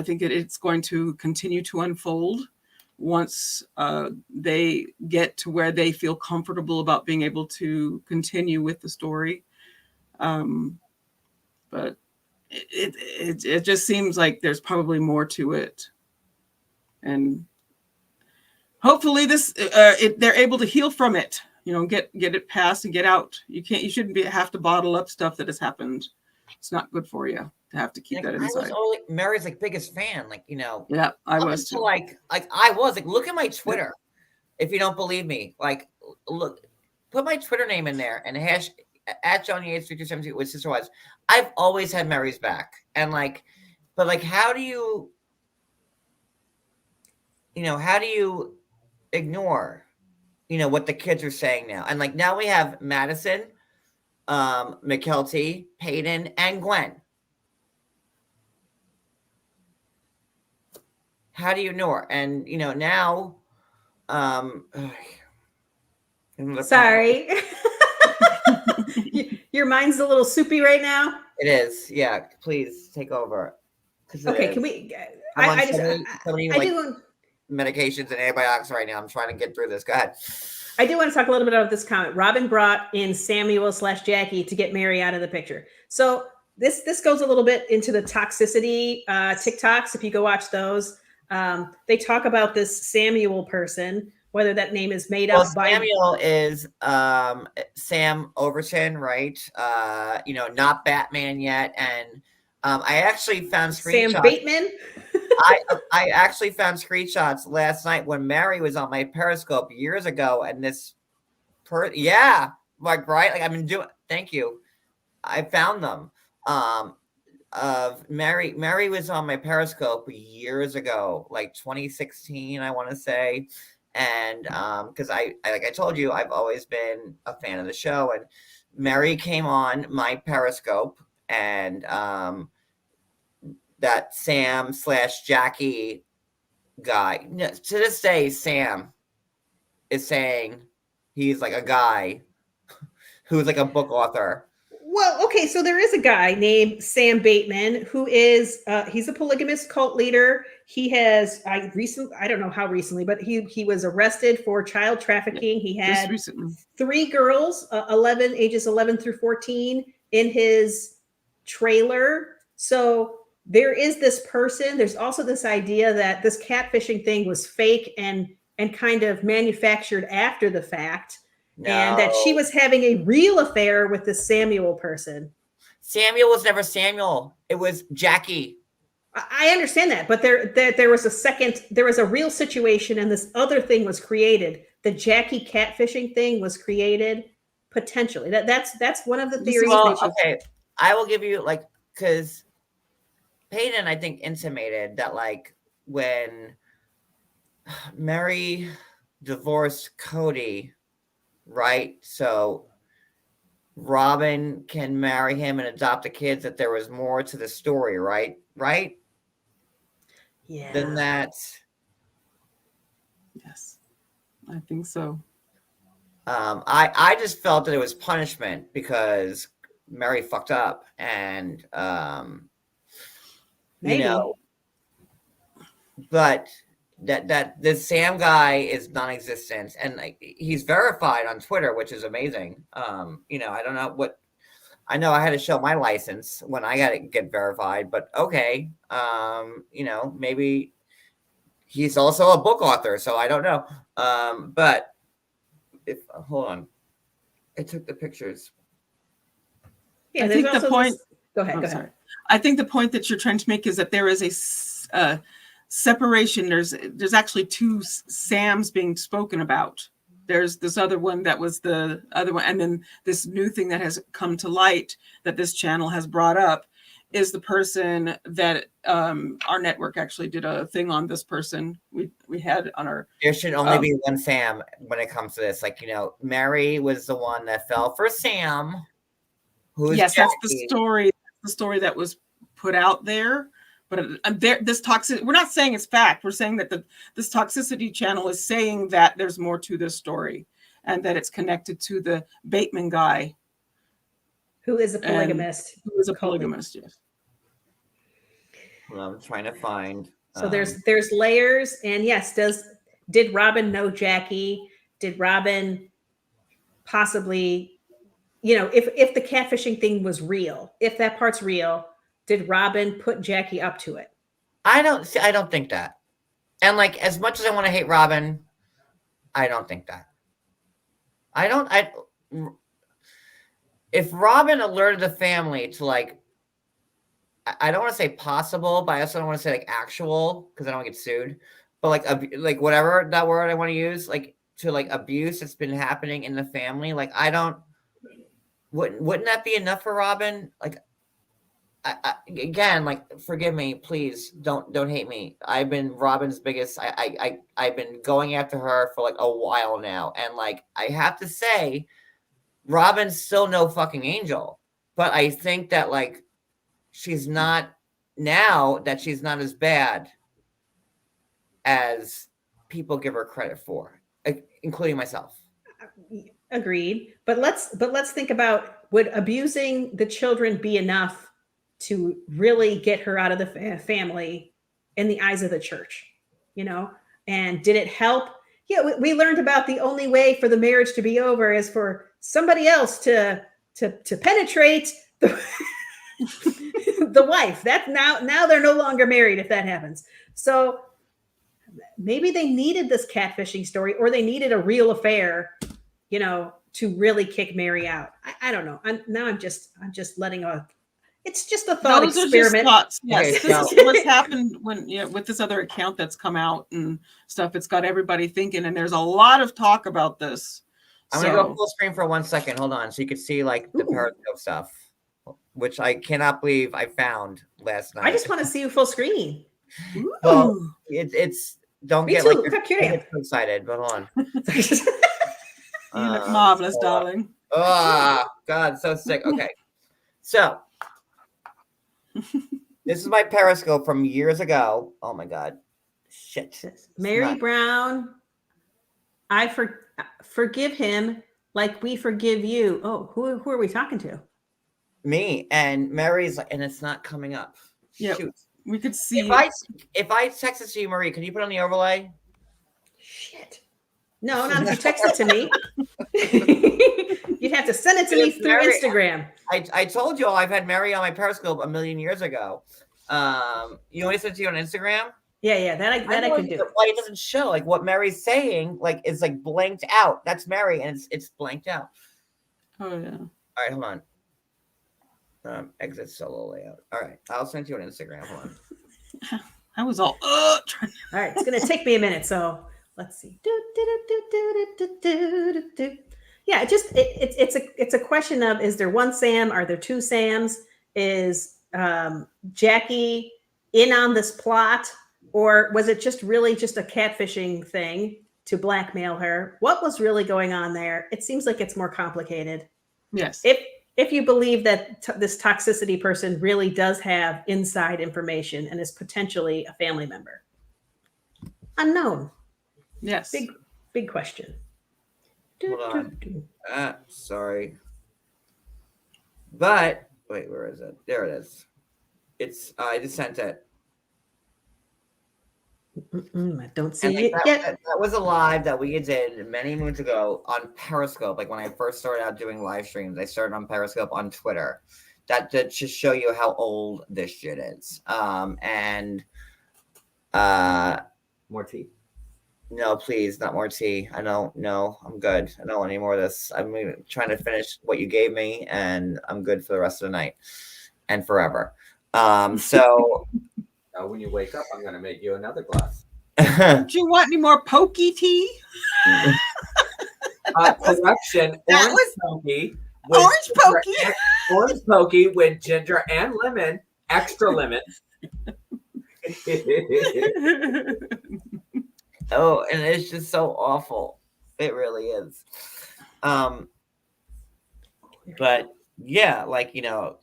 S2: think it's going to continue to unfold once they get to where they feel comfortable about being able to continue with the story. But it just seems like there's probably more to it. And hopefully they're able to heal from it. Get it passed and get out. You shouldn't have to bottle up stuff that has happened. It's not good for you to have to keep that inside.
S1: I was Mary's biggest fan,
S2: Yeah, I was too.
S1: I was look at my Twitter. If you don't believe me, look, put my Twitter name in there and at Johnny H3272 with Sister Wives. I've always had Mary's back, and but how do you ignore what the kids are saying now? And now we have Madison, McKelty, Peyton, and Gwen. How do you ignore? And now
S4: sorry. Your mind's a little soupy right now.
S1: It is. Yeah, please take over.
S4: Okay, can we
S1: I do medications and antibiotics right now. I'm trying to get through this. Go ahead.
S4: I do want to talk a little bit about this comment. Robyn brought in Samuel/Jackie to get Mary out of the picture. So this goes a little bit into the toxicity TikToks. If you go watch those, they talk about this Samuel person, whether that name is made up by
S1: Samuel is Sam Overton, right? Not Batman yet. And I actually found screenshots.
S4: Sam Bateman.
S1: I actually found screenshots last night when Mary was on my Periscope years ago, and this right? I've been doing. Thank you. I found them. Of Mary was on my Periscope years ago, 2016, I want to say, and because I told you, I've always been a fan of the show, and Mary came on my Periscope, and that Sam/Jackie guy. To this day, Sam is saying he's a guy who's a book author.
S4: Well, okay, so there is a guy named Sam Bateman who is he's a polygamous cult leader. He has I don't know how recently, but he was arrested for child trafficking. He had 3 girls, ages 11 through 14 in his trailer. So there is this person. There's also this idea that this catfishing thing was fake and kind of manufactured after the fact. No. And that she was having a real affair with this Samuel person.
S1: Samuel was never Samuel. It was Jackie.
S4: I understand that, but there was a real situation, and this other thing was created. The Jackie catfishing thing was created potentially. That's one of the theories.
S1: Well, okay, I will give you because Peyton, I think, intimated that when Mary divorced Cody. Right. So Robyn can marry him and adopt the kids, that there was more to the story, right? Right?
S4: Yeah.
S1: Than that.
S2: Yes, I think so.
S1: I just felt that it was punishment because Mary fucked up, and
S4: Maybe.
S1: you know, but that this Sam guy is non-existent, and like, he's verified on Twitter, which is amazing. You know, I don't know what. I know I had to show my license when I got to get verified, but okay. You know, maybe he's also a book author, so I don't know. But if hold on, I took the pictures.
S4: Yeah,
S2: I
S4: there's
S2: think the
S4: also
S2: point.
S4: this- Go ahead.
S2: I'm
S4: Go ahead.
S2: sorry. I think the point that you're trying to make is that there is a separation. There's actually two Sams being spoken about. There's this other one that was the other one, and then this new thing that has come to light that this channel has brought up is the person that our network actually did a thing on. This person we had on our.
S1: There should only be one Sam when it comes to this. Like, you know, Mary was the one that fell for Sam. Who's
S2: yes,
S1: Jackie.
S2: that's the story. The story that was put out there. But this toxic, we're not saying it's fact. We're saying that this toxicity channel is saying that there's more to this story, and that it's connected to the Bateman guy,
S4: Who is a polygamist?
S2: who is a polygamist. Yes.
S1: Well, I'm trying to find.
S4: So there's layers, and yes, did Robyn know Jackie? Did Robyn possibly, you know, if the catfishing thing was real, if that part's real, did Robyn put Jackie up to it?
S1: I don't think that. And like, as much as I want to hate Robyn, I don't think that. If Robyn alerted the family to, like, I don't want to say possible, but I also don't want to say like actual, because I don't want to get sued. But like whatever that word I want to use, like, to like abuse that's been happening in the family. Like, wouldn't that be enough for Robyn? Like, again, like, forgive me, please don't hate me. I've been Robyn's biggest. I've been going after her for like a while now, and like, I have to say, Robyn's still no fucking angel. But I think that, like, she's not as bad as people give her credit for, including myself.
S4: Agreed. But let's think about, would abusing the children be enough to really get her out of the family in the eyes of the church? You know, and did it help? Yeah, we learned about the only way for the marriage to be over is for somebody else to penetrate the the wife. That now they're no longer married if that happens. So maybe they needed this catfishing story, or they needed a real affair, you know, to really kick Mary out. I don't know. I'm just letting it's just a thought
S2: Those
S4: experiment.
S2: are just thoughts. Yes,
S1: Okay,
S2: this is what's happened with this other account that's come out and stuff. It's got everybody thinking, and there's a lot of talk about this.
S1: I'm gonna go full screen for 1 second. Hold on, so you can see like the Periscope stuff, which I cannot believe I found last night.
S4: I just want to see you full screen.
S1: Well, it's don't
S4: Me
S1: get
S4: too.
S1: like
S4: Look how cute I am.
S1: so excited, but hold on.
S2: You look marvelous, darling.
S1: Oh God, so sick. Okay, so this is my Periscope from years ago. Oh my God, shit.
S4: Mary Brown, I forgive him like we forgive you. Oh, who are we talking to?
S1: Me. And Mary's like, and it's not coming up.
S2: Yeah,
S1: Shoot.
S2: we could see.
S1: If I text it to you, Marie, can you put on the overlay?
S4: Shit. No, not if you text it to me. You'd have to send it to me through
S1: Mary,
S4: Instagram.
S1: I told you all I've had Mary on my Periscope a million years ago. You want me to send it to you on Instagram?
S4: Yeah, that I can do.
S1: Why it doesn't show like what Mary's saying, like, is like blanked out. That's Mary, and it's blanked out.
S2: Oh yeah.
S1: All right, hold on. Exit solo layout. All right, I'll send you on Instagram. Hold on.
S2: I was all trying.
S4: All right, it's gonna take me a minute, so let's see. Yeah, it's a question of, is there one Sam? Are there two Sams? Is Jackie in on this plot, or was it just really just a catfishing thing to blackmail her? What was really going on there? It seems like it's more complicated.
S2: Yes.
S4: if you believe that this toxicity person really does have inside information and is potentially a family member. Unknown.
S2: Yes.
S4: Big question.
S1: Hold on. Sorry. But wait, where is it? There it is. It's I just sent it.
S4: I don't see
S1: And like,
S4: it yet.
S1: that was a live that we did many moons ago on Periscope. Like when I first started out doing live streams, I started on Periscope on Twitter. That to just show you how old this shit is. And
S3: More tea.
S1: no, please, not more tea. I don't know. I'm good. I don't want any more of this. I'm trying to finish what you gave me, and I'm good for the rest of the night and forever. So
S3: Now, when you wake up, I'm going to make you another glass.
S2: Do you want any more pokey tea?
S3: Correction.
S2: That
S3: Orange pokey.
S2: Orange pokey.
S3: Orange pokey with ginger and lemon. Extra lemon.
S1: Oh, and it's just so awful. It really is. But yeah, like, you know,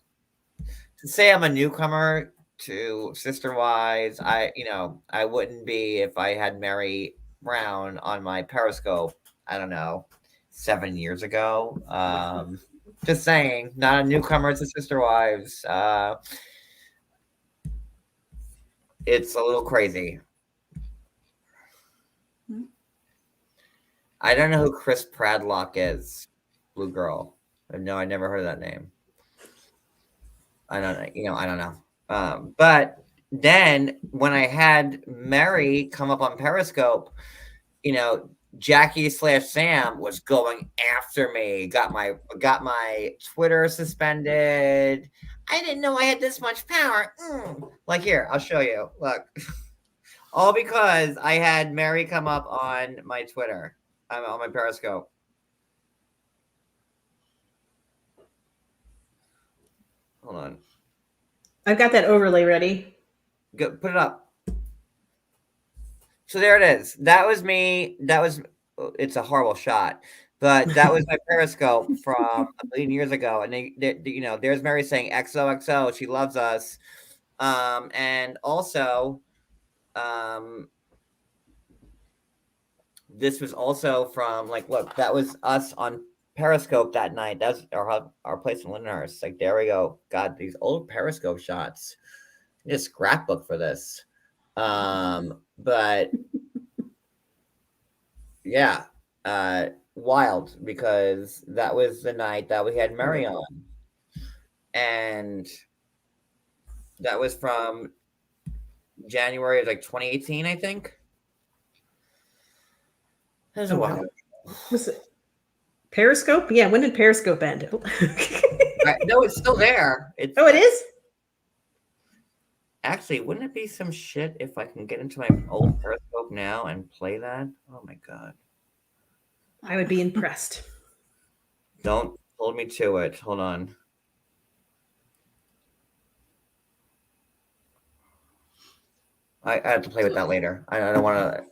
S1: to say I'm a newcomer to Sister Wise, I wouldn't be if I had Mary Brown on my Periscope, I don't know, 7 years ago. Just saying, not a newcomer to Sister Wives. It's a little crazy. I don't know who Chris Pradlock is. Blue girl. No, I never heard of that name. I don't know. I don't know. But then when I had Mary come up on Periscope, Jackie/Sam was going after me. Got my Twitter suspended. I didn't know I had this much power. Like here, I'll show you. Look. All because I had Mary come up on my Twitter. I'm on my Periscope. Hold on.
S4: I've got that overlay ready.
S1: Go, put it up. So there it is. That was me. It's a horrible shot, but that was my Periscope from a million years ago. And they there's Mary saying XOXO. She loves us. And also, this was also from look, that was us on Periscope that night. That's our place in Lindenhurst. Like, there we go. God, these old Periscope shots. I need a scrapbook for this. But yeah, wild, because that was the night that we had Mary on. And that was from January of 2018, I think. That was a while.
S4: Was it Periscope? Yeah, when did Periscope end?
S1: No, it's still there.
S4: It is?
S1: Actually, wouldn't it be some shit if I can get into my old Periscope now and play that? Oh my God.
S4: I would be impressed.
S1: Don't hold me to it. Hold on. I have to play with that later. I don't want to.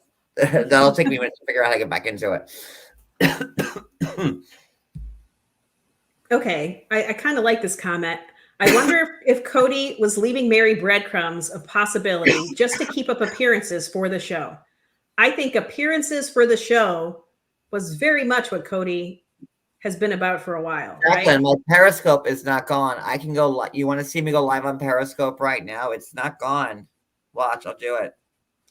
S1: That'll take me a minute to figure out how to get back into it.
S4: Okay, I kind of like this comment. I wonder if Cody was leaving Mary breadcrumbs of possibility just to keep up appearances for the show. I think appearances for the show was very much what Cody has been about for a while.
S1: Jacqueline,
S4: right?
S1: my Periscope is not gone. I can go. You want to see me go live on Periscope right now? It's not gone. Watch, I'll do it.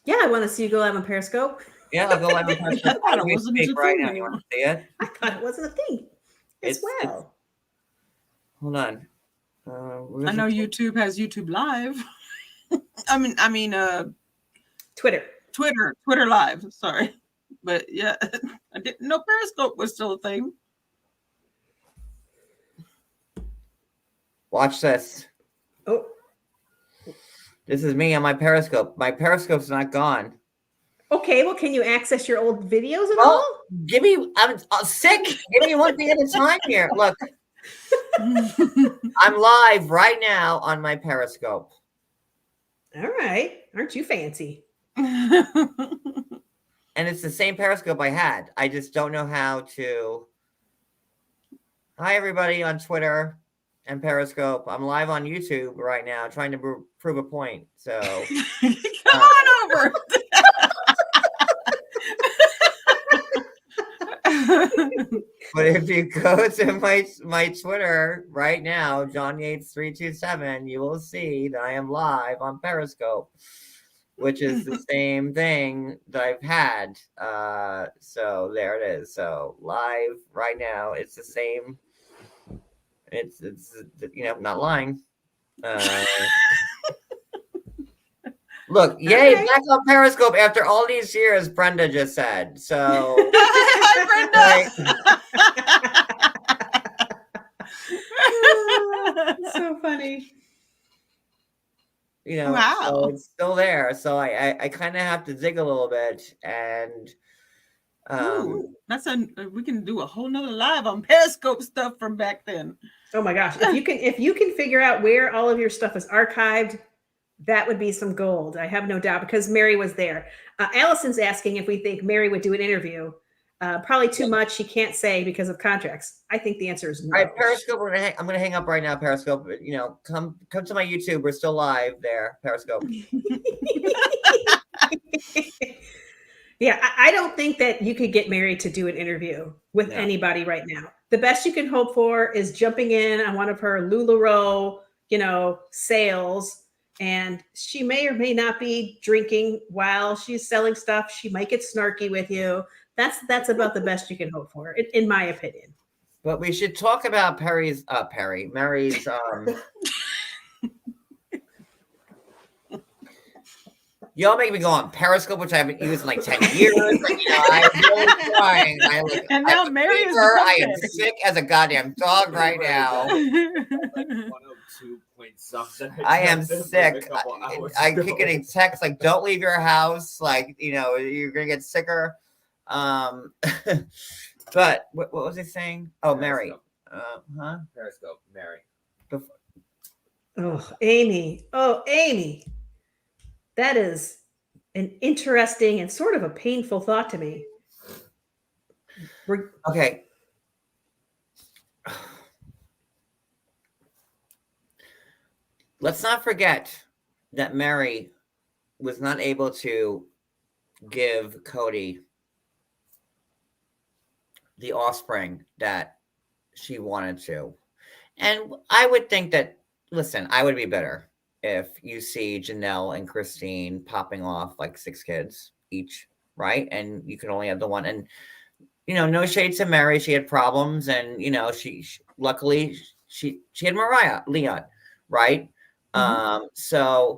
S4: Yeah, I want to see you go live on Periscope.
S1: Yeah, I'll go live on Periscope.
S2: I thought it wasn't a
S1: right
S2: thing
S1: now. You want to see it?
S4: I thought it wasn't a thing as well.
S1: Hold on.
S2: I know YouTube has YouTube Live. I mean,
S4: Twitter
S2: Live. Sorry, but yeah, I didn't know Periscope was still a thing.
S1: Watch this.
S4: Oh,
S1: This is me on my Periscope. My Periscope's not gone.
S4: okay. Well, can you access your old videos at all?
S1: Give me. I'm sick. Give me one thing at a time here. Look. I'm live right now on my Periscope.
S4: All right. Aren't you fancy?
S1: And it's the same Periscope I had. I just don't know how to. Hi, everybody on Twitter and Periscope. I'm live on YouTube right now trying to prove a point. So
S2: come on over.
S1: but if you go to my Twitter right now, John Yates 327, you will see that I am live on Periscope, which is the same thing that I've had. So there it is. So live right now, it's the same. It's not lying. Look, yay, back on Periscope after all these years, Brenda just said. So
S2: Hi, Brenda.
S4: So funny.
S2: Wow.
S1: So it's still there. So I kind of have to dig a little bit, and
S2: Ooh, we can do a whole nother live on Periscope stuff from back then.
S4: Oh my gosh. If you can figure out where all of your stuff is archived, that would be some gold. I have no doubt, because Mary was there. Allison's asking if we think Mary would do an interview. Probably too much. She can't say because of contracts. I think the answer is no.
S1: all right, Periscope. I'm gonna hang up right now. Periscope. Come to my YouTube. We're still live there. Periscope.
S4: Yeah, I don't think that you could get Mary to do an interview with anybody right now. The best you can hope for is jumping in on one of her LuLaRoe, sales. And she may or may not be drinking while she's selling stuff. She might get snarky with you. That's about the best you can hope for, in my opinion.
S1: But we should talk about Mary's. Y'all make me go on Periscope, which I haven't used in like 10 years. I'm really trying.
S2: And now Mary is
S1: I am sick as a goddamn dog right now.
S3: 102 point something.
S1: I am sick. I keep getting texts like, "Don't leave your house." Like, you're gonna get sicker. But what was he saying? Oh, Mary.
S3: Periscope, Mary.
S4: Oh, Amy. That is an interesting and sort of a painful thought to me.
S1: Okay. Let's not forget that Mary was not able to give Cody the offspring that she wanted to. And I would think that, listen, I would be bitter if you see Janelle and Christine popping off like 6 kids each, right? And you can only have the one. And, no shade to Mary. She had problems, and, she luckily she had Leon, right? Mm-hmm.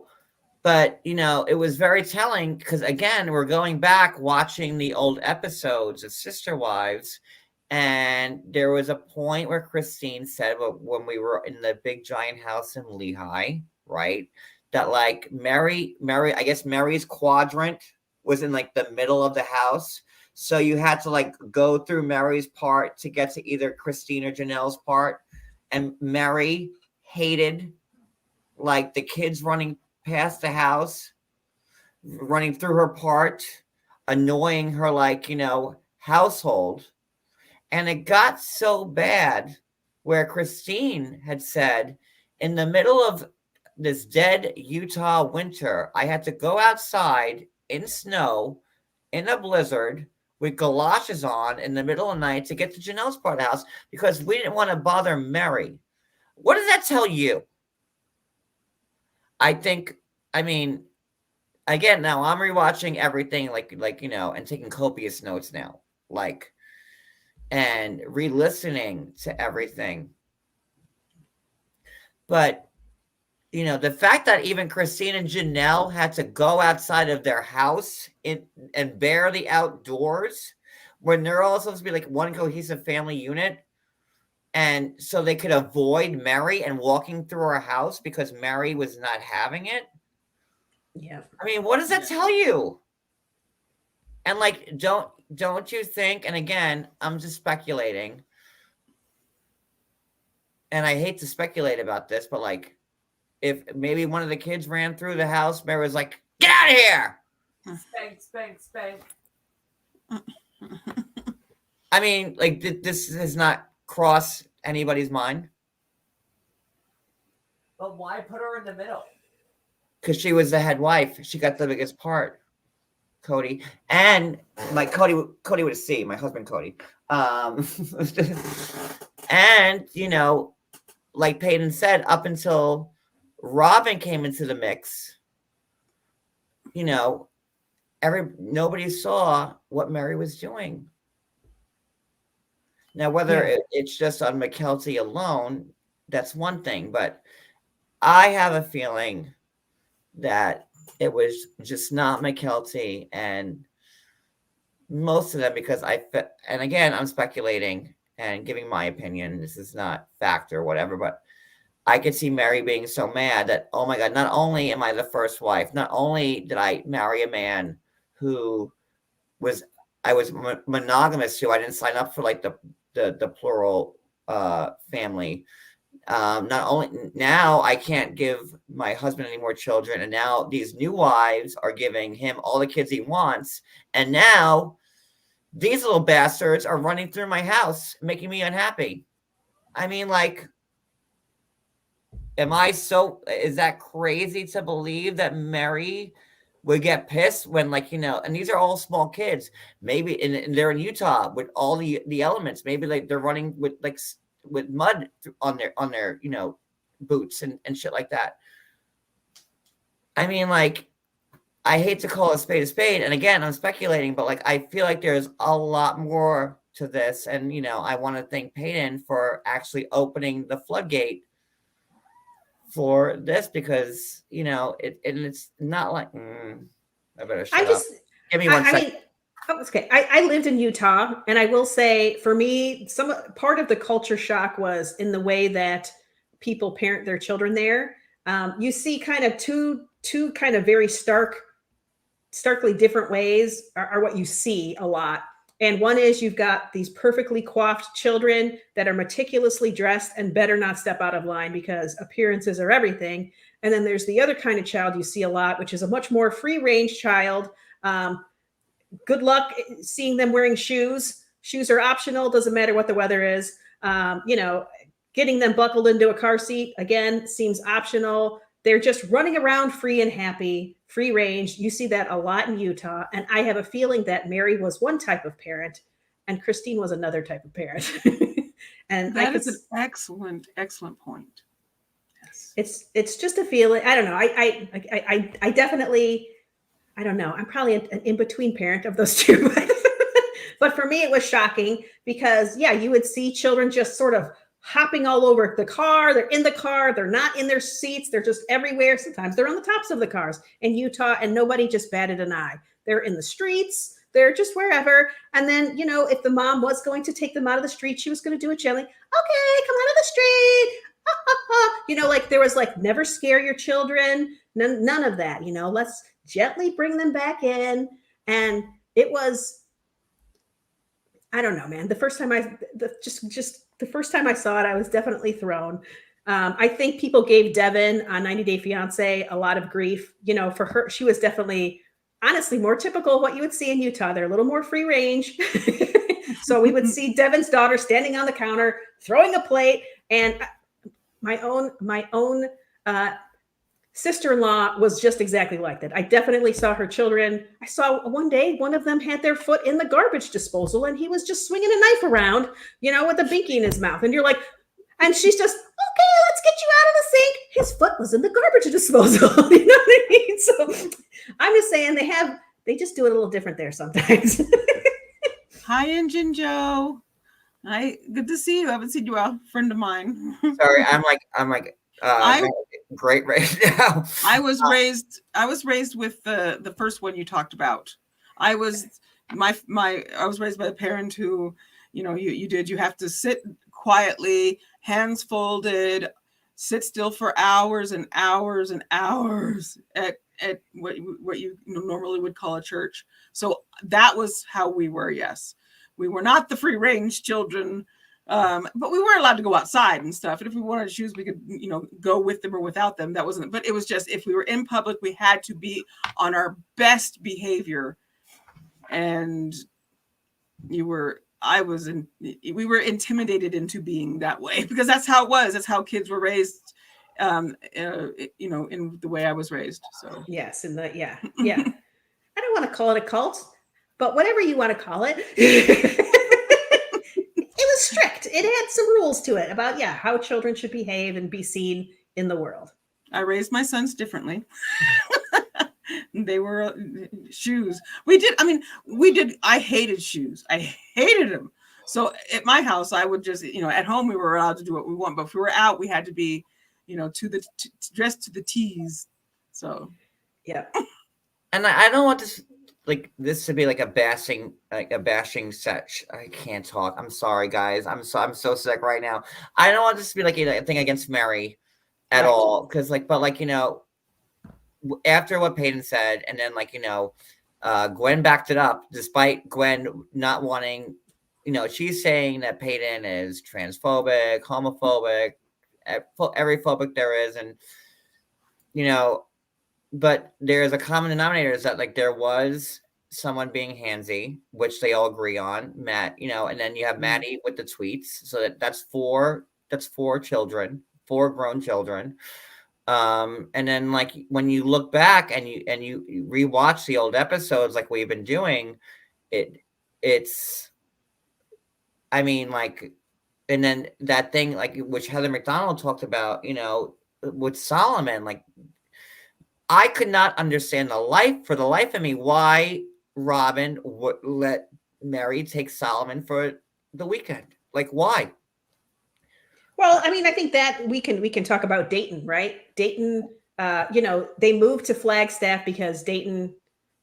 S1: But, it was very telling because, again, we're going back watching the old episodes of Sister Wives, and there was a point where Christine said, when we were in the big giant house in Lehigh, right, that like Mary, I guess Mary's quadrant was in like the middle of the house. So you had to like go through Mary's part to get to either Christine or Janelle's part. And Mary hated like the kids running past the house, running through her part, annoying her household. And it got so bad where Christine had said, in the middle of this dead Utah winter, I had to go outside in snow, in a blizzard, with galoshes on in the middle of the night to get to Janelle's part of the house because we didn't want to bother Mary. What does that tell you? Again, now I'm rewatching everything and taking copious notes now, and re-listening to everything. But, the fact that even Christine and Janelle had to go outside of their house and bear the outdoors when they're all supposed to be like one cohesive family unit. And so they could avoid Mary and walking through her house because Mary was not having it.
S4: Yeah.
S1: What does that tell you? And don't you think, and again, I'm just speculating, and I hate to speculate about this, but if maybe one of the kids ran through the house, Mary was like, "Get out of here!"
S3: Spank, spank, spank.
S1: This has not crossed anybody's mind?
S3: But why put her in the middle?
S1: Because she was the head wife. She got the biggest part. Cody and Cody with a C, my husband Cody. And like Peyton said, up until Robyn came into the mix, nobody saw what Mary was doing. Now, whether it's just on McKelty alone, that's one thing, but I have a feeling that it was just not McKelty and most of them, because and again, I'm speculating and giving my opinion. This is not fact or whatever, but I could see Mary being so mad that, oh my God, not only am I the first wife, not only did I marry a man who I was monogamous to, I didn't sign up for like the plural family. Not only now I can't give my husband any more children, and now these new wives are giving him all the kids he wants, and now these little bastards are running through my house, making me unhappy. I mean, like, is that crazy to believe that Mary would get pissed when, like, and these are all small kids, maybe, and they're in Utah with all the elements, maybe like they're running with mud on their boots and shit like that. I mean, like, I hate to call a spade, and again, I'm speculating, but like, I feel like there's a lot more to this, and I want to thank Peyton for actually opening the floodgate for this, because it's not like I better shut up. Give me one second.
S4: Okay. I lived in Utah, and I will say, for me, part of the culture shock was in the way that people parent their children there. You see kind of two kind of very starkly different ways are what you see a lot. And one is you've got these perfectly coiffed children that are meticulously dressed and better not step out of line because appearances are everything. And then there's the other kind of child you see a lot, which is a much more free range child. Good luck seeing them wearing shoes. Shoes are optional. Doesn't matter what the weather is. Getting them buckled into a car seat, again, seems optional. They're just running around free and happy, free range. You see that a lot in Utah. And I have a feeling that Mary was one type of parent and Christine was another type of parent. And
S2: that is an excellent point.
S4: Yes. It's just a feeling. I don't know. I definitely, I don't know. I'm probably an in-between parent of those two. But for me, it was shocking because, you would see children just sort of hopping all over the car. They're in the car. They're not in their seats. They're just everywhere. Sometimes they're on the tops of the cars in Utah, and nobody just batted an eye. They're in the streets. They're just wherever. And then, if the mom was going to take them out of the street, she was going to do it gently. Okay, come out of the street. Like there was like, never scare your children. None of that. Let's gently bring them back in. And it was, I don't know, man. The first time the first time I saw it, I was definitely thrown. I think people gave Devin on 90 Day Fiance a lot of grief. For her, she was definitely, honestly, more typical of what you would see in Utah. They're a little more free range. So we would see Devin's daughter standing on the counter, throwing a plate. And my own sister-in-law was just exactly like that. I definitely saw her children. I saw one day, one of them had their foot in the garbage disposal and he was just swinging a knife around, with a binky in his mouth. And you're like, and she's just, okay, let's get you out of the sink. His foot was in the garbage disposal. You know what I mean? So I'm just saying they just do it a little different there sometimes.
S2: Hi, Engine Joe. Good to see you. I haven't seen you, a friend of mine.
S1: Sorry, I'm great right now.
S2: I was raised with the first one you talked about. I was raised by a parent who, you have to sit quietly, hands folded, sit still for hours and hours and hours at what you normally would call a church. So that was how we were. Yes, we were not the free range children. But we weren't allowed to go outside and stuff. And if we wanted to choose, we could, go with them or without them. That wasn't, but it was just, if we were in public, we had to be on our best behavior. And you were we were intimidated into being that way because that's how it was. That's how kids were raised, in the way I was raised. So
S4: Yes, and yeah. I don't want to call it a cult, but whatever you want to call it, it was strict. It had some rules to it about how children should behave and be seen in the world.
S2: I raised my sons differently. They were shoes. I hated shoes. I hated them. So at my house, I would just, at home we were allowed to do what we want, but if we were out, we had to be, dressed to the T's. So,
S4: yeah.
S1: And I don't want this to be like a bashing sesh. I can't talk. I'm sorry, guys. I'm so sick right now. I don't want this to be like a thing against Mary at all, because after what Peyton said, and then Gwen backed it up, despite Gwen not wanting. She's saying that Peyton is transphobic, homophobic, every phobic there is, and but there's a common denominator is that there was someone being handsy, which they all agree on, Matt, and then you have Maddie with the tweets. So that's four children, 4 grown children. And then when you look back and you rewatch the old episodes like we've been doing, it's and then that thing which Heather McDonald talked about, with Solomon, I could not understand for the life of me why Robyn would let Mary take Solomon for the weekend. Why?
S4: Well, I think that we can talk about Dayton, right? Dayton, they moved to Flagstaff because Dayton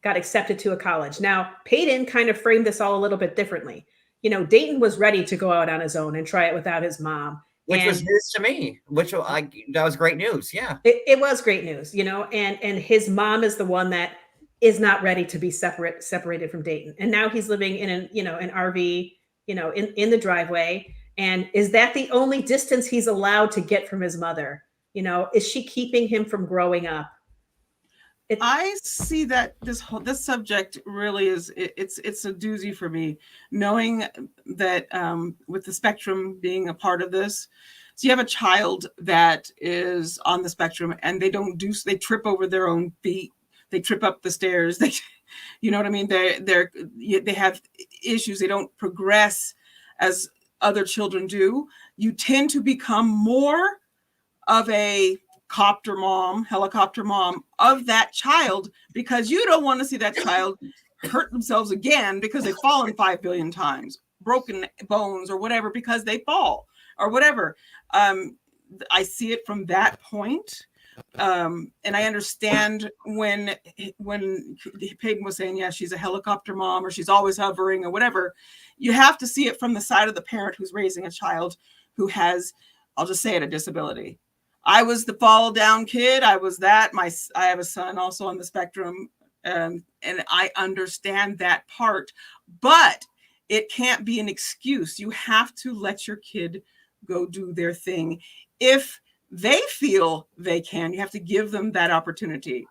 S4: got accepted to a college. Now, Peyton kind of framed this all a little bit differently. Dayton was ready to go out on his own and try it without his mom.
S1: Which was news to me, that was great news. Yeah.
S4: It was great news, and his mom is the one that is not ready to be separated from Dayton. And now he's living in an RV, in the driveway. And is that the only distance he's allowed to get from his mother? Is she keeping him from growing up?
S2: I see that this subject really is it's a doozy for me, knowing that with the spectrum being a part of this. So you have a child that is on the spectrum and they trip over their own feet, they trip up the stairs, you know what I mean? They have issues, they don't progress as other children do. You tend to become more of a helicopter mom of that child, because you don't want to see that child hurt themselves again because they've fallen 5 billion times, broken bones or whatever, because they fall or whatever. I see it from that point. And I understand when Peyton was saying, she's a helicopter mom or she's always hovering or whatever. You have to see it from the side of the parent who's raising a child who has, I'll just say it, a disability. I was the fall down kid. I was that. I have a son also on the spectrum, and I understand that part. But it can't be an excuse. You have to let your kid go do their thing. If they feel they can, you have to give them that opportunity.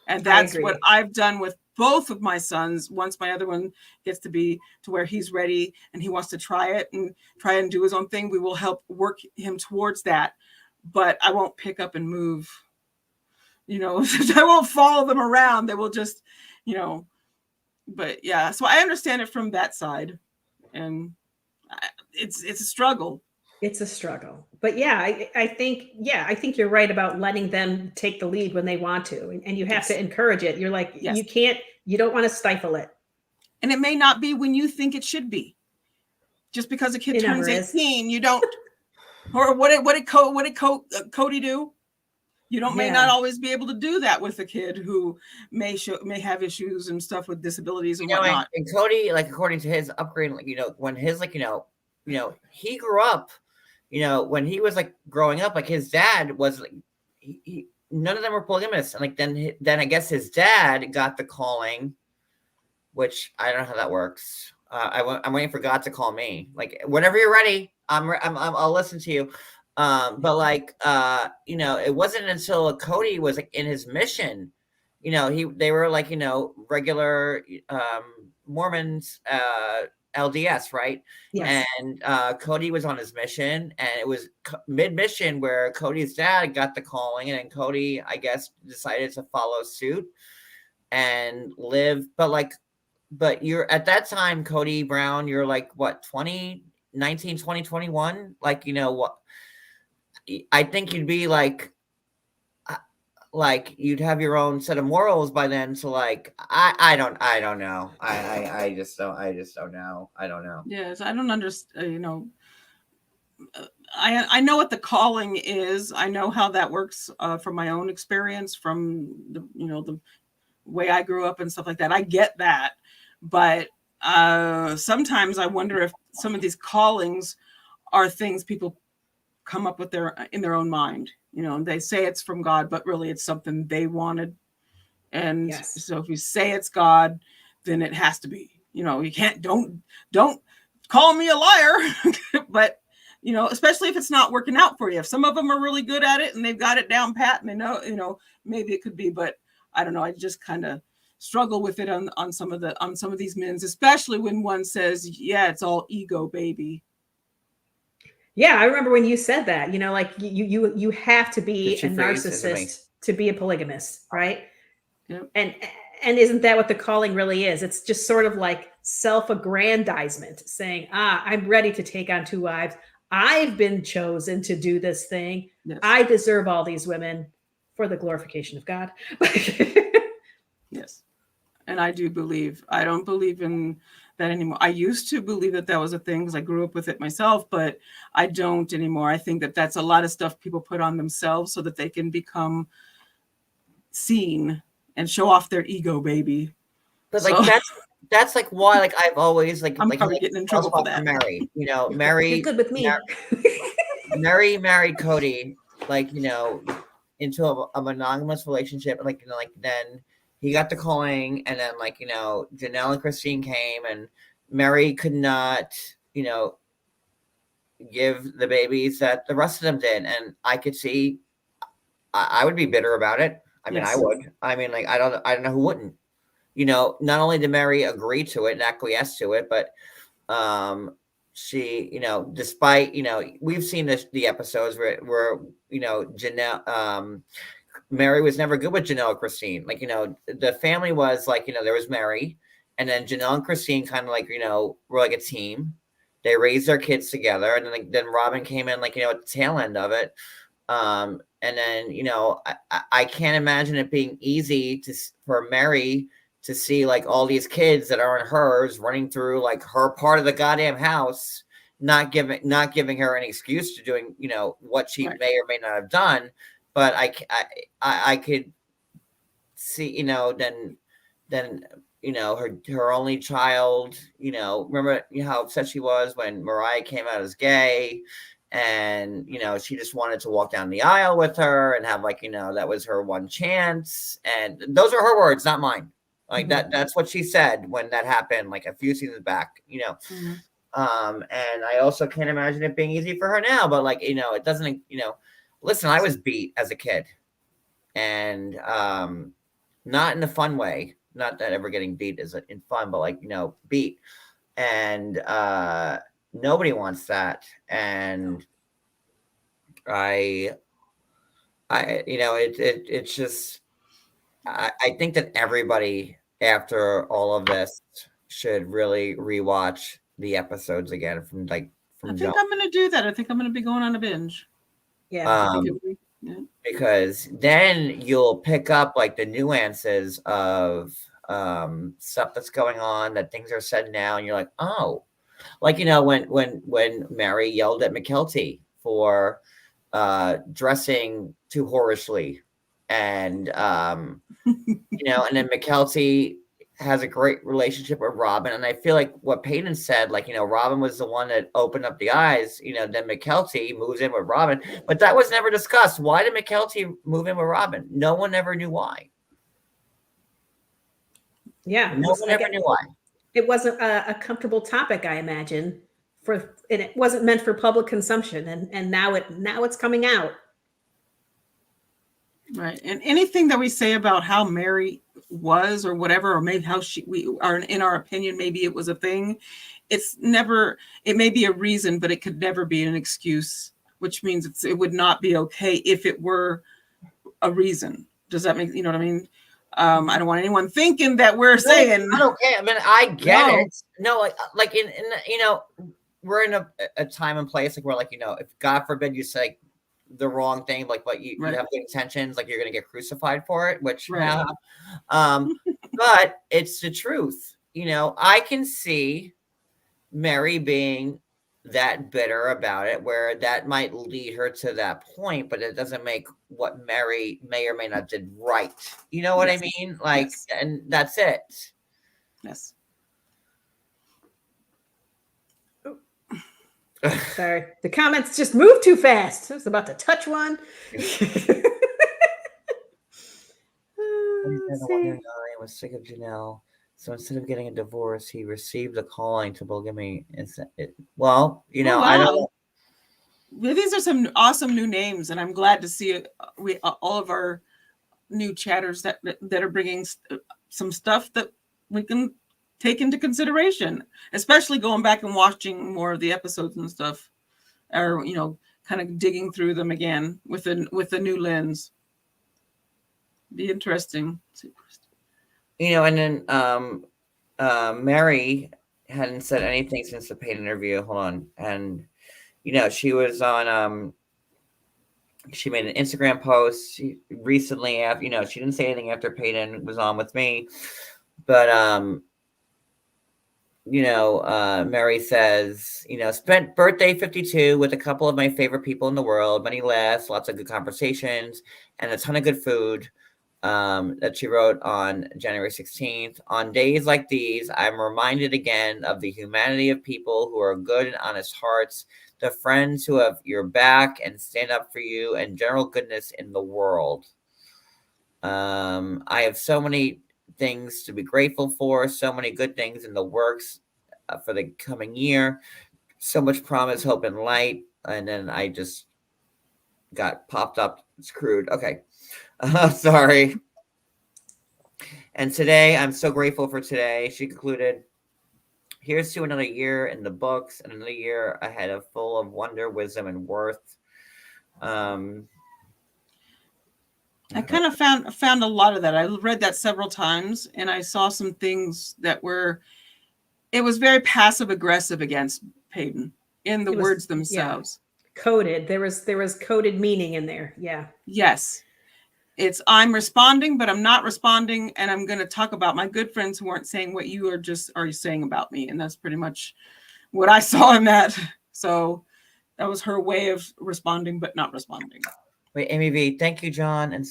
S2: And that's what I've done with both of my sons. Once my other one gets to be to where he's ready and he wants to try and do his own thing, we will help work him towards that. But I won't pick up and move, I won't follow them around. They will just, but yeah, so I understand it from that side, and it's a struggle.
S4: It's a struggle, but I think you're right about letting them take the lead when they want to, and you have to encourage it. You're like, you don't want to stifle it. And
S2: it may not be when you think it should be. Just because a kid turns 18, you don't. Or what did Cody do? May not always be able to do that with a kid who may have issues and stuff with disabilities and whatnot.
S1: And Cody, according to his upbringing, when his he grew up, when he was growing up, his dad was he none of them were polygamous, and then I guess his dad got the calling, which I don't know how that works. I'm waiting for God to call me. Whenever you're ready, I'll listen to you. But it wasn't until Cody was in his mission, they were regular Mormons, LDS, right?
S4: Yes.
S1: And Cody was on his mission, and it was mid-mission where Cody's dad got the calling, and then Cody, I guess, decided to follow suit and live. But you're at that time, Cody Brown, you're like what, 19, 20, 21? Like, what? I think you'd be like you'd have your own set of morals by then. So like, I don't know. I just don't know. I don't know.
S2: Yes, I don't understand. I know what the calling is. I know how that works from my own experience, from the way I grew up and stuff like that. I get that, but sometimes I wonder if some of these callings are things people come up with in their own mind. They say it's from God, but really it's something they wanted. And
S4: Yes.
S2: so if you say it's God, then it has to be. You can't don't call me a liar. But especially if it's not working out for you. If some of them are really good at it and they've got it down pat and they know, maybe it could be. But I don't know. I just kind of struggle with it on some of these men's, especially when one says, "Yeah, it's all ego, baby."
S4: Yeah, I remember when you said that. Like you have to be
S1: Did she
S4: a
S1: freeze? Is it me?
S4: narcissist to be a polygamist, right?
S2: Yep.
S4: And isn't that what the calling really is? It's just sort of like self-aggrandizement, saying, I'm ready to take on 2 wives. I've been chosen to do this thing.
S2: Yes.
S4: I deserve all these women for the glorification of God.
S2: Yes. And I don't believe in that anymore. I used to believe that was a thing because I grew up with it myself, but I don't anymore. I think that that's a lot of stuff people put on themselves so that they can become seen and show off their ego, baby.
S1: But like that's like why I've always
S2: I'm probably getting in trouble for that.
S1: Mary, Mary.
S4: You're good with me.
S1: Mary married Cody, into a monogamous relationship, then he got the calling, and then Janelle and Christine came, and Mary could not, give the babies that the rest of them did, and I could see, I would be bitter about it. I mean,
S2: Yes.
S1: I would. I mean, I don't know who wouldn't. Not only did Mary agree to it and acquiesce to it, but she, despite, we've seen the episodes where Janelle, Mary was never good with Janelle and Christine. The family was there was Mary, and then Janelle and Christine kind of were like a team. They raised their kids together, and then Robyn came in at the tail end of it. And then, I can't imagine it being easy for Mary to see all these kids that aren't hers running through her part of the goddamn house, not giving her an excuse to doing, what she
S2: Right.
S1: may or may not have done. But I could see, then her only child, remember how upset she was when Mariah came out as gay, and she just wanted to walk down the aisle with her and have that was her one chance. And those are her words, not mine. That's what she said when that happened a few seasons back.
S2: Mhm.
S1: And I also can't imagine it being easy for her now, but it doesn't, listen, I was beat as a kid, and not in a fun way, not that ever getting beat is in fun, but beat, and nobody wants that. And it's just, I think that everybody after all of this should really rewatch the episodes again from
S2: I think
S1: jump.
S2: I'm going to do that. I think I'm going to be going on a binge.
S4: Yeah.
S1: Because then you'll pick up the nuances of stuff that's going on, that things are said now, and you're like, oh, when Mary yelled at McKelty for dressing too whorishly, and and then McKelty has a great relationship with Robyn, and I feel like what Peyton said, Robyn was the one that opened up the eyes, then McKelty moves in with Robyn, but that was never discussed. Why did McKelty move in with Robyn? No one ever knew why.
S4: Yeah.
S1: No one ever knew why.
S4: It wasn't a comfortable topic, I imagine, and it wasn't meant for public consumption, and now it's coming out.
S2: Right. And anything that we say about how Mary was or whatever, or maybe how we are, in our opinion, maybe it was a thing, it's never, it may be a reason, but it could never be an excuse, which means it would not be okay if it were a reason. Does that make, you know what I mean? I don't want anyone thinking that we're saying.
S1: Not okay. I mean, I get
S2: No.
S1: it. No, like in you know, we're in a time and place like where, like, you know, if God forbid you say the wrong thing, like, but you
S2: Right.
S1: have good intentions, like you're gonna get crucified for it, which
S2: Right.
S1: but it's the truth. You know, I can see Mary being that bitter about it, where that might lead her to that point, but it doesn't make what Mary may or may not did right. You know what I
S2: Yes.
S1: mean? Like,
S2: Yes.
S1: and that's it.
S2: Yes.
S4: Sorry, the comments just moved too fast. I was about to touch one. Let's see.
S1: I was sick of Janelle, so instead of getting a divorce, he received a calling to polygamy. Well, you know,
S2: Oh,
S1: I
S2: wow.
S1: don't.
S2: Well, these are some awesome new names, and I'm glad to see all of our new chatters that are bringing some stuff that we can take into consideration, especially going back and watching more of the episodes and stuff, or, you know, kind of digging through them again with a new lens. Be interesting.
S1: You know, and then Mary hadn't said anything since the paid interview. Hold on, and you know, she was on she made an Instagram post recently after, you know, she didn't say anything after Peyton was on with me, but you know, Mary says, you know, spent birthday 52 with a couple of my favorite people in the world, many laughs, lots of good conversations, and a ton of good food. That she wrote on January 16th. On days like these, I'm reminded again of the humanity of people who are good and honest hearts, the friends who have your back and stand up for you, and general goodness in the world. I have so many things to be grateful for, so many good things in the works for the coming year, so much promise, hope, and light. And then I just got popped up, screwed. Okay. Sorry. And today, I'm so grateful for today. She concluded, here's to another year in the books and another year ahead of full of wonder, wisdom, and worth.
S2: I kind of found a lot of that. I read that several times, and I saw some things that it was very passive aggressive against Peyton in the words themselves.
S4: Yeah, coded. There was coded meaning in there. Yeah.
S2: Yes. It's, I'm responding, but I'm not responding, and I'm going to talk about my good friends who aren't saying what you are saying about me, and that's pretty much what I saw in that. So that was her way of responding, but not responding.
S1: Wait, Amy V, thank you, John, and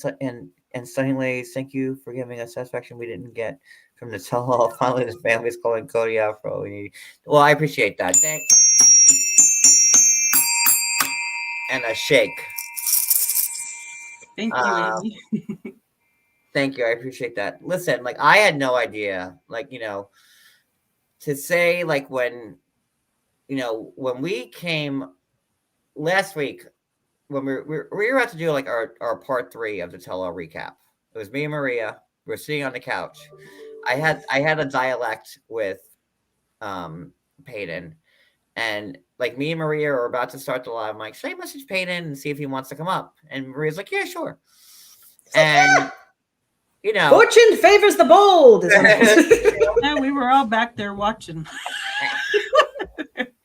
S1: Sunny Lays, thank you for giving us satisfaction we didn't get from the tell-all. Finally, this family's calling Cody out for all we need. Well, I appreciate that. And a shake.
S2: Thank you, Amy.
S1: Thank you. I appreciate that. Listen, like, I had no idea, like, you know, to say, like, when, you know, when we came last week, when we were about to do like our part 3 of the tell-all recap. It was me and Maria. We were sitting on the couch. I had a dialect with Peyton, and like me and Maria are about to start the live. I'm like, should I message Peyton and see if he wants to come up? And Maria's like, yeah, sure. And you know,
S4: fortune favors the bold.
S2: Yeah, we were all back there watching.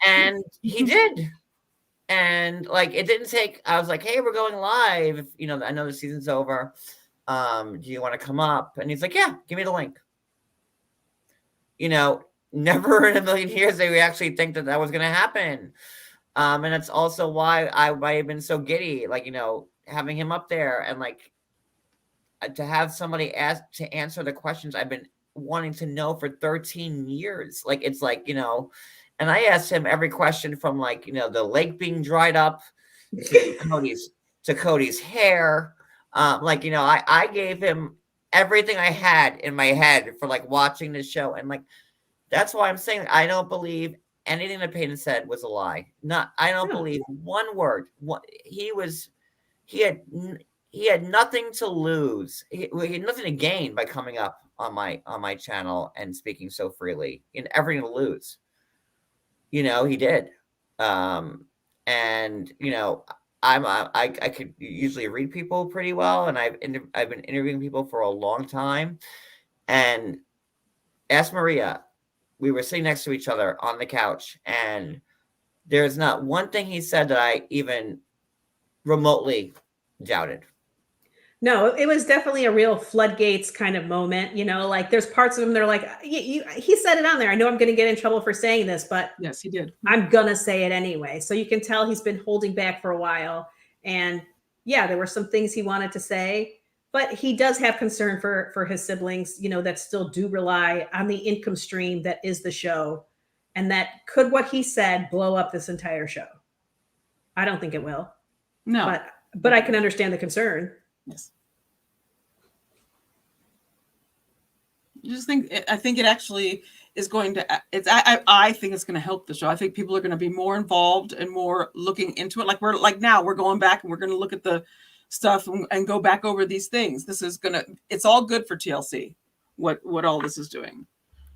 S1: And he did. And like, it didn't take, I was like, hey, we're going live. You know, I know the season's over. Do you want to come up? And he's like, yeah, give me the link. You know, never in a million years did we actually think that was going to happen. And that's also why I might have been so giddy, like, you know, having him up there and like to have somebody ask to answer the questions I've been wanting to know for 13 years. Like, it's like, you know, and I asked him every question from like, you know, the lake being dried up to Cody's hair. Like, you know, I gave him everything I had in my head for like watching the show. And like, that's why I'm saying I don't believe anything that Peyton said was a lie. I don't believe one word. He had nothing to lose. He had nothing to gain by coming up on my channel and speaking so freely, and everything to lose. he did. And I could usually read people pretty well, and I've been interviewing people for a long time. And ask Maria, we were sitting next to each other on the couch, and there's not one thing he said that I even remotely doubted.
S4: No, it was definitely a real floodgates kind of moment. Like there's parts of him that are like, he said it on there. I know I'm going to get in trouble for saying this, but
S2: yes, he did.
S4: I'm going to say it anyway. So you can tell he's been holding back for a while. And yeah, there were some things he wanted to say, but he does have concern for his siblings, that still do rely on the income stream that is the show. And that could, what he said, blow up this entire show. I don't think it will.
S2: No.
S4: But I can understand the concern.
S2: Yes. I think it actually is going to, I think it's going to help the show. I think people are going to be more involved and more looking into it. Now we're going back and we're going to look at the stuff and go back over these things. It's all good for TLC, what all this is doing.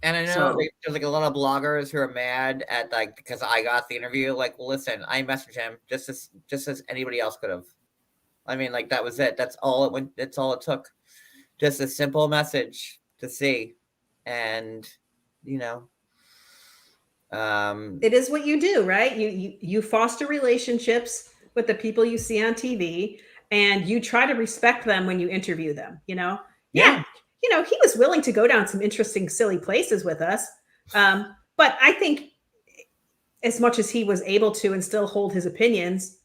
S1: And I know there's like a lot of bloggers who are mad at because I got the interview. Like, well, listen, I messaged him just as anybody else could have. I mean, that was it. That's all it went. That's all it took. Just a simple message to see, and it
S4: is what you do, right? You foster relationships with the people you see on TV, and you try to respect them when you interview them. Yeah. He was willing to go down some interesting, silly places with us. But I think as much as he was able to and still hold his opinions,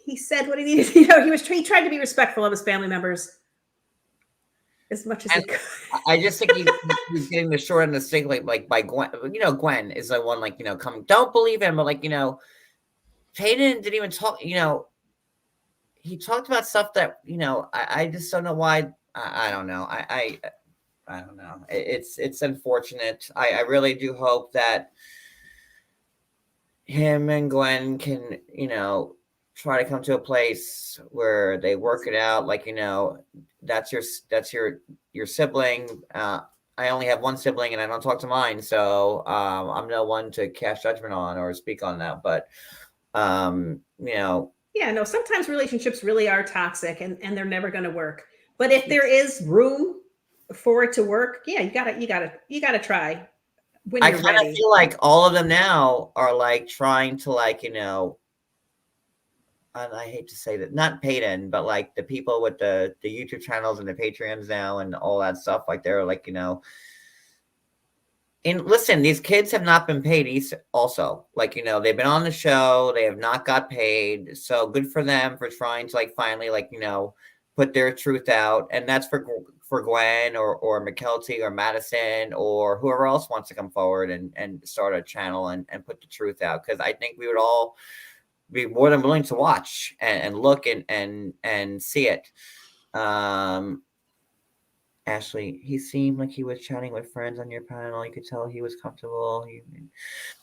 S4: he said what he needed. He tried to be respectful of his family members as much as he could.
S1: I just think he's getting the short end of the stick, like by Gwen. Gwen is the one, coming. Don't believe him, but Peyton didn't even talk. He talked about stuff that I just don't know why. I don't know. I don't know. It's unfortunate. I really do hope that him and Gwen can try to come to a place where they work it out. That's your sibling. I only have one sibling and I don't talk to mine, so I'm no one to cast judgment on or speak on that. But
S4: yeah, no, sometimes relationships really are toxic and they're never going to work. But if there is room for it to work, yeah, you gotta try. When
S1: I
S4: you're
S1: kind of
S4: ready.
S1: feel like all of them now are trying to and I hate to say that, not Peyton, but the people with the YouTube channels and the Patreons now and all that stuff, they're and listen, these kids have not been paid also. They've been on the show, they have not got paid. So good for them for trying to finally put their truth out. And that's for Gwen or McKelty or Madison or whoever else wants to come forward and start a channel and put the truth out. Because I think we would all be more than willing to watch and look and see it. Ashley, he seemed like he was chatting with friends on your panel. You could tell he was comfortable.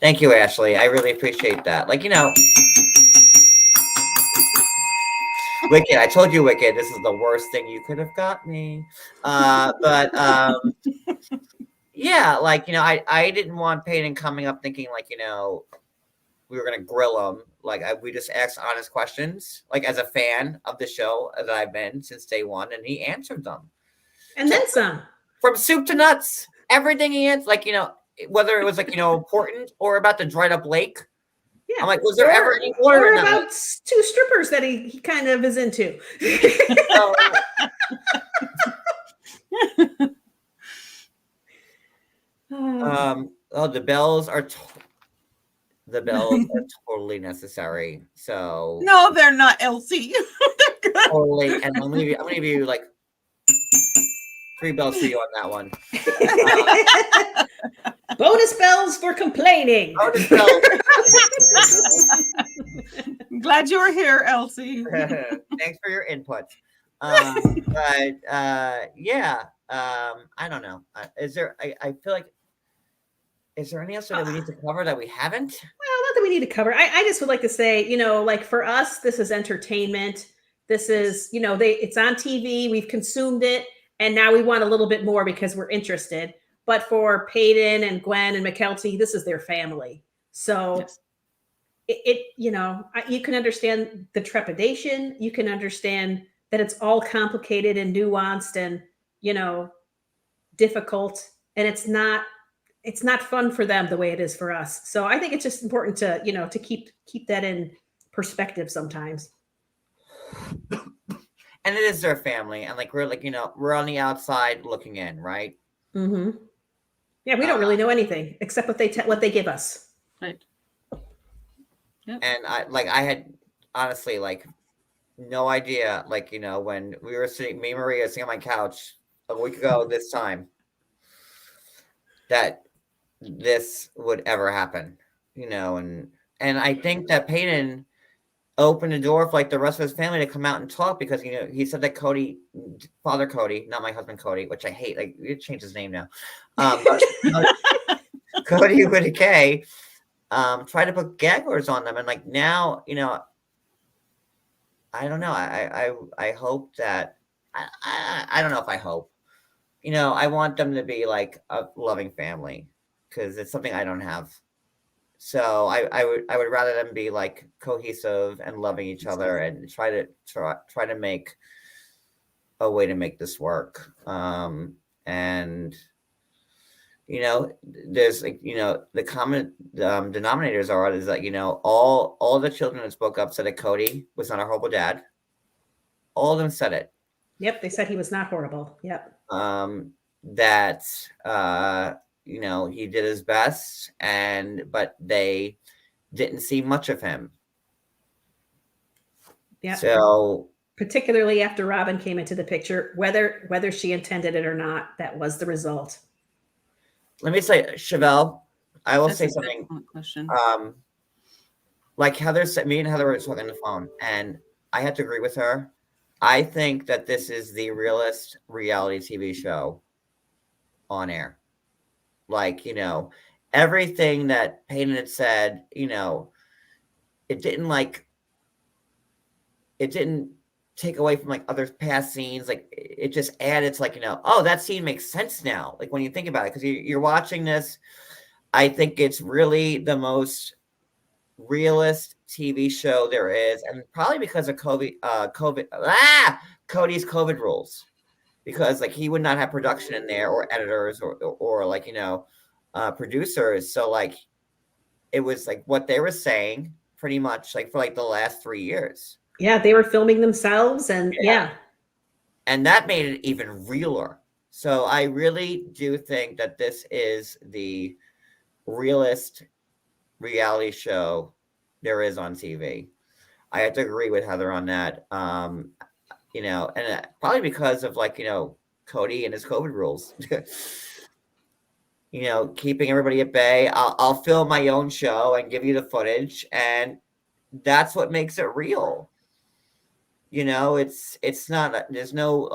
S1: Thank you, Ashley. I really appreciate that. Wicked. I told you, Wicked, this is the worst thing you could have got me. Yeah, I didn't want Peyton coming up thinking we were gonna grill him. We just asked honest questions, as a fan of the show that I've been since day one, and he answered them.
S4: And then some. From
S1: soup to nuts. Everything he answered, whether it was important or about the dried up lake.
S4: Yeah.
S1: I'm was there ever any water?
S4: Or about two strippers that he kind of is into.
S1: The bells are totally necessary. So
S2: no, they're not, Elsie. They're good.
S1: Totally, and I'm gonna give you 3 bells for you on that one.
S4: Bonus bells for complaining.
S1: Bonus bells.
S2: I'm glad you were here, Elsie.
S1: Thanks for your input. I don't know. Is there? I feel like. Is there any else that we need to cover that we haven't?
S4: Well, not that we need to cover. I just would like to say, for us, this is entertainment. This is, it's on TV. We've consumed it. And now we want a little bit more because we're interested. But for Peyton and Gwen and McKelty, this is their family. So
S2: Yes.
S4: you can understand the trepidation. You can understand that it's all complicated and nuanced and, difficult. And it's not fun for them the way it is for us. So I think it's just important to, to keep that in perspective sometimes.
S1: And it is their family. And like, we're on the outside looking in, right?
S4: Mm-hmm. Yeah. We don't really know anything except what they give us.
S2: Right. Yep.
S1: And I had honestly no idea, when we were sitting, me and Maria sitting on my couch a week ago this time, that this would ever happen, and I think that Peyton opened the door for the rest of his family to come out and talk, because he said that Father Cody, not my husband Cody, which I hate, you change his name now, but Cody with a K, tried to put gag orders on them, and now, I don't know, I hope that I don't know if I hope, I want them to be a loving family, because it's something I don't have. So I would rather them be cohesive and loving each other, and try to make a way to make this work. And there's the common denominators is that all the children that spoke up said that Cody was not a horrible dad. All of them said it.
S4: Yep, they said he was not horrible. Yep.
S1: That he did his best, but they didn't see much of him.
S4: Yeah.
S1: So
S4: particularly after Robyn came into the picture, whether she intended it or not, that was the result.
S1: Let me say, Chevelle, I will
S2: That's
S1: say
S2: an
S1: something.
S2: excellent question.
S1: Heather said, me and Heather were talking on the phone, and I had to agree with her. I think that this is the realest reality TV show on air. Everything that Peyton had said, it didn't take away from other past scenes. It just added to oh, that scene makes sense now. When you think about it, because you're watching this, I think it's really the most realist TV show there is, and probably because of Cody's COVID rules, because he would not have production in there, or editors, or producers. So it was what they were saying pretty much for the last 3 years.
S4: Yeah, they were filming themselves, and yeah.
S1: And that made it even realer. So I really do think that this is the realest reality show there is on TV. I have to agree with Heather on that. And probably because of Cody and his COVID rules. Keeping everybody at bay. I'll film my own show and give you the footage, and that's what makes it real. It's not, there's no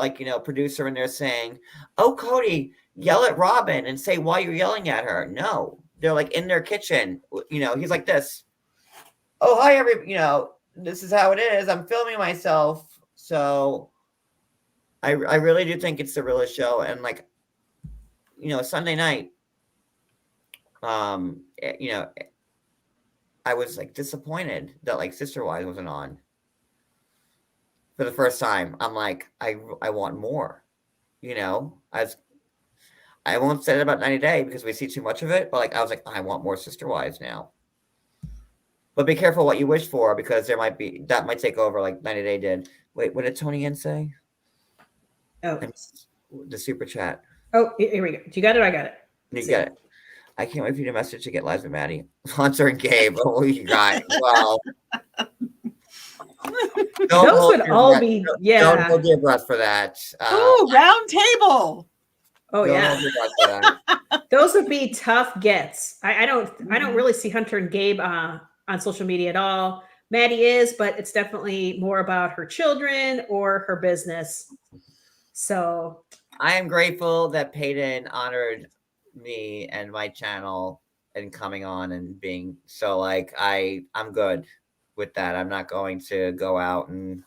S1: producer in there saying, "Oh, Cody, yell at Robyn and say why you're yelling at her." No, they're in their kitchen. He's like this. "Oh, hi, this is how it is. I'm filming myself." So I really do think it's the realest show. And Sunday night, I was disappointed that Sister Wives wasn't on. For the first time, I'm I want more, as I won't say it about 90 Day because we see too much of it, but I was I want more Sister Wives now. But be careful what you wish for, because that might take over 90 Day did. Wait, what did Tony Ann say?
S4: Oh,
S1: the super chat.
S4: Oh, here we go. You got it? I got it.
S1: You got it. I can't wait for you to message to get live with Maddie. Hunter and Gabe. Oh, you got it. Well.
S4: Those would all be, yeah.
S1: Don't hold your breath for that.
S2: Oh, round table.
S4: Oh yeah. Those would be tough gets. I don't really see Hunter and Gabe on social media at all. Maddie is, but it's definitely more about her children or her business. So
S1: I am grateful that Peyton honored me and my channel and coming on and being so I'm good with that. I'm not going to go out and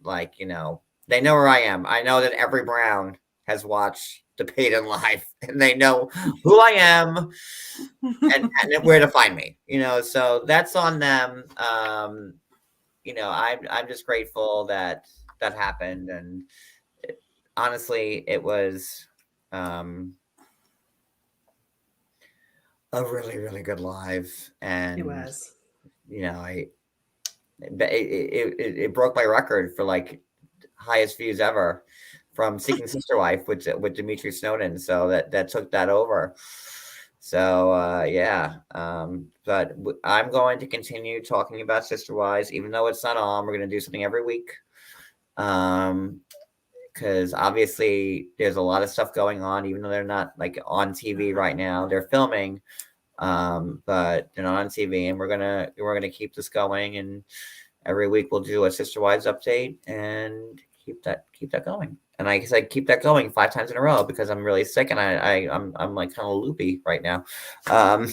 S1: they know where I am. I know that every Brown has watched the Peyton live, and they know who I am and where to find me. So that's on them. I'm just grateful that happened, and honestly, it was a really, really good live, and
S4: It was.
S1: It broke my record for like highest views ever from Seeking Sister Wife with Dimitri Snowden. So that took that over. So but I'm going to continue talking about Sister Wives, even though it's not on. We're going to do something every week. Because obviously there's a lot of stuff going on, even though they're not like on TV right now. They're filming, but they're not on TV, and we're gonna keep this going. And every week we'll do a Sister Wives update and keep that going. And like I said, keep that going 5 times in a row because I'm really sick and I'm like kind of loopy right now. Sorry.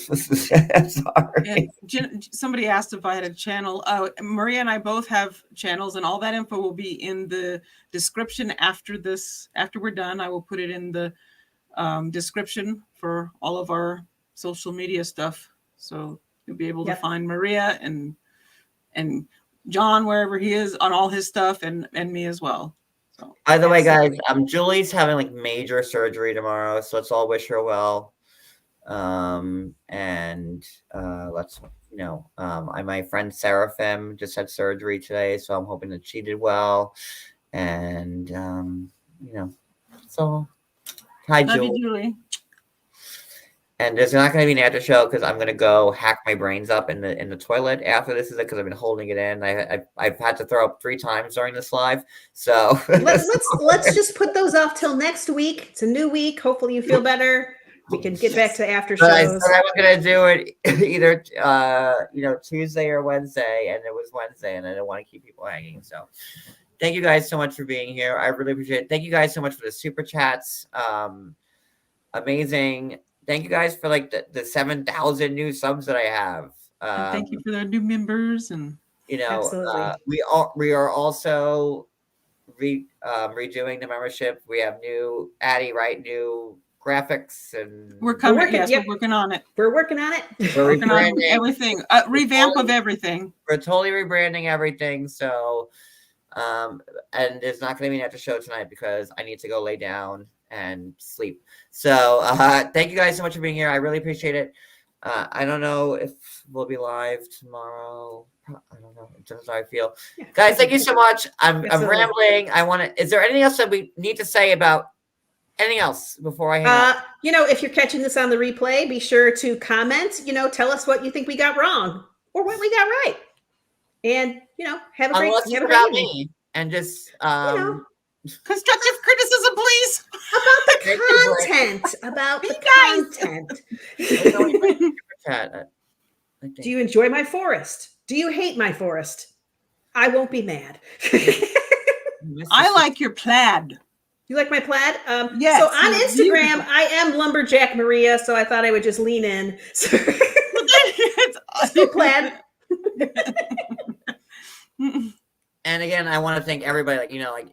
S2: And somebody asked if I had a channel. Maria and I both have channels, and all that info will be in the description after this. After we're done, I will put it in the description for all of our social media stuff. So you'll be able to find Maria and John wherever he is on all his stuff, and me as well. So,
S1: by the way, guys, Julie's having like major surgery tomorrow, so let's all wish her well. And let's my friend Seraphim just had surgery today, so I'm hoping that she did well. And so hi,
S2: love
S1: Julie.
S2: you, Julie.
S1: And there's not going to be an after show because I'm going to go hack my brains up in the toilet after this, because I've been holding it in. I've had to throw up 3 times during this live. So
S4: let's just put those off till next week. It's a new week. Hopefully you feel better. We can get back to after shows.
S1: I said I was going to do it either Tuesday or Wednesday, and it was Wednesday, and I didn't want to keep people hanging. So thank you guys so much for being here. I really appreciate it. Thank you guys so much for the super chats. Amazing. Thank you guys for like the 7,000 new subs that I have.
S2: Thank you for the new members, and
S1: we are also redoing the membership. We have new new graphics, and
S2: we're coming. We're working on it.
S4: We're working on it.
S1: We're
S2: working on everything. Revamp of everything.
S1: We're totally rebranding everything. So, and there's not going to be an after show tonight because I need to go lay down and sleep. So thank you guys so much for being here. I really appreciate it. I don't know if we'll be live tomorrow. I don't know. Just how I feel. Yeah. Guys, thank you so much. I'm rambling. Is there anything else that we need to say about anything else before I hang up?
S4: If you're catching this on the replay, be sure to comment, tell us what you think we got wrong or what we got right. And, have a great
S1: evening. And just
S2: constructive criticism, please.
S4: About the content. Do you enjoy my forest? Do you hate my forest? I won't be mad.
S2: I like your plaid.
S4: You like my plaid?
S2: Yes.
S4: So on Instagram, I am Lumberjack Maria, so I thought I would just lean in. Still plaid.
S1: And again, I want to thank everybody.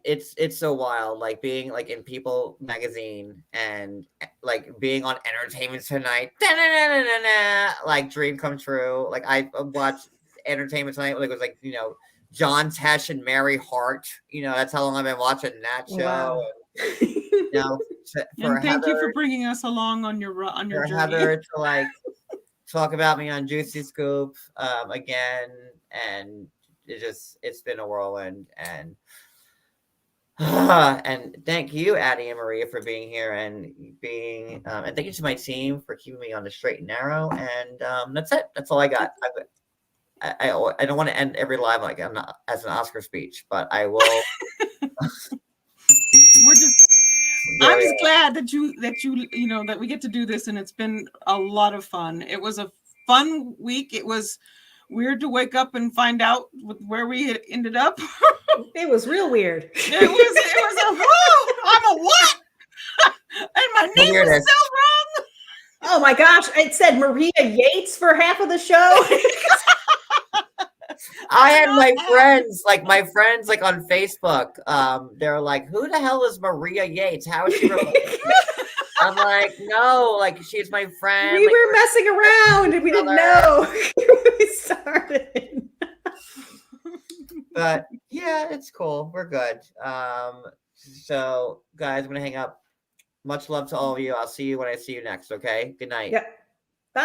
S1: It's so wild, being in People magazine and being on Entertainment Tonight. Dream come true. I watched Entertainment Tonight. It was John Tesh and Mary Hart. That's how long I've been watching that show.
S2: Wow. And thank you for bringing us along on your journey.
S1: Heather to talk about me on Juicy Scoop again, and it's been a whirlwind, and thank you, Addie and Maria, for being here and and thank you to my team for keeping me on the straight and narrow. And that's it. That's all I got. I don't want to end every live as an Oscar speech, but I will.
S2: I'm just glad that that we get to do this, and it's been a lot of fun. It was a fun week. It was weird to wake up and find out where we had ended up.
S4: It was real weird.
S2: It was a whoo! I'm a what? And my name was so wrong.
S4: Oh my gosh! It said Maria Yates for half of the show.
S1: I had my friends like on Facebook. They're like, "Who the hell is Maria Yates? How is she related?" I'm like, "No, like she's my friend."
S4: We
S1: like,
S4: were messing around and we didn't know when we started.
S1: But yeah, it's cool. We're good. So guys, I'm gonna hang up. Much love to all of you. I'll see you when I see you next. Okay. Good night.
S4: Yep. Bye.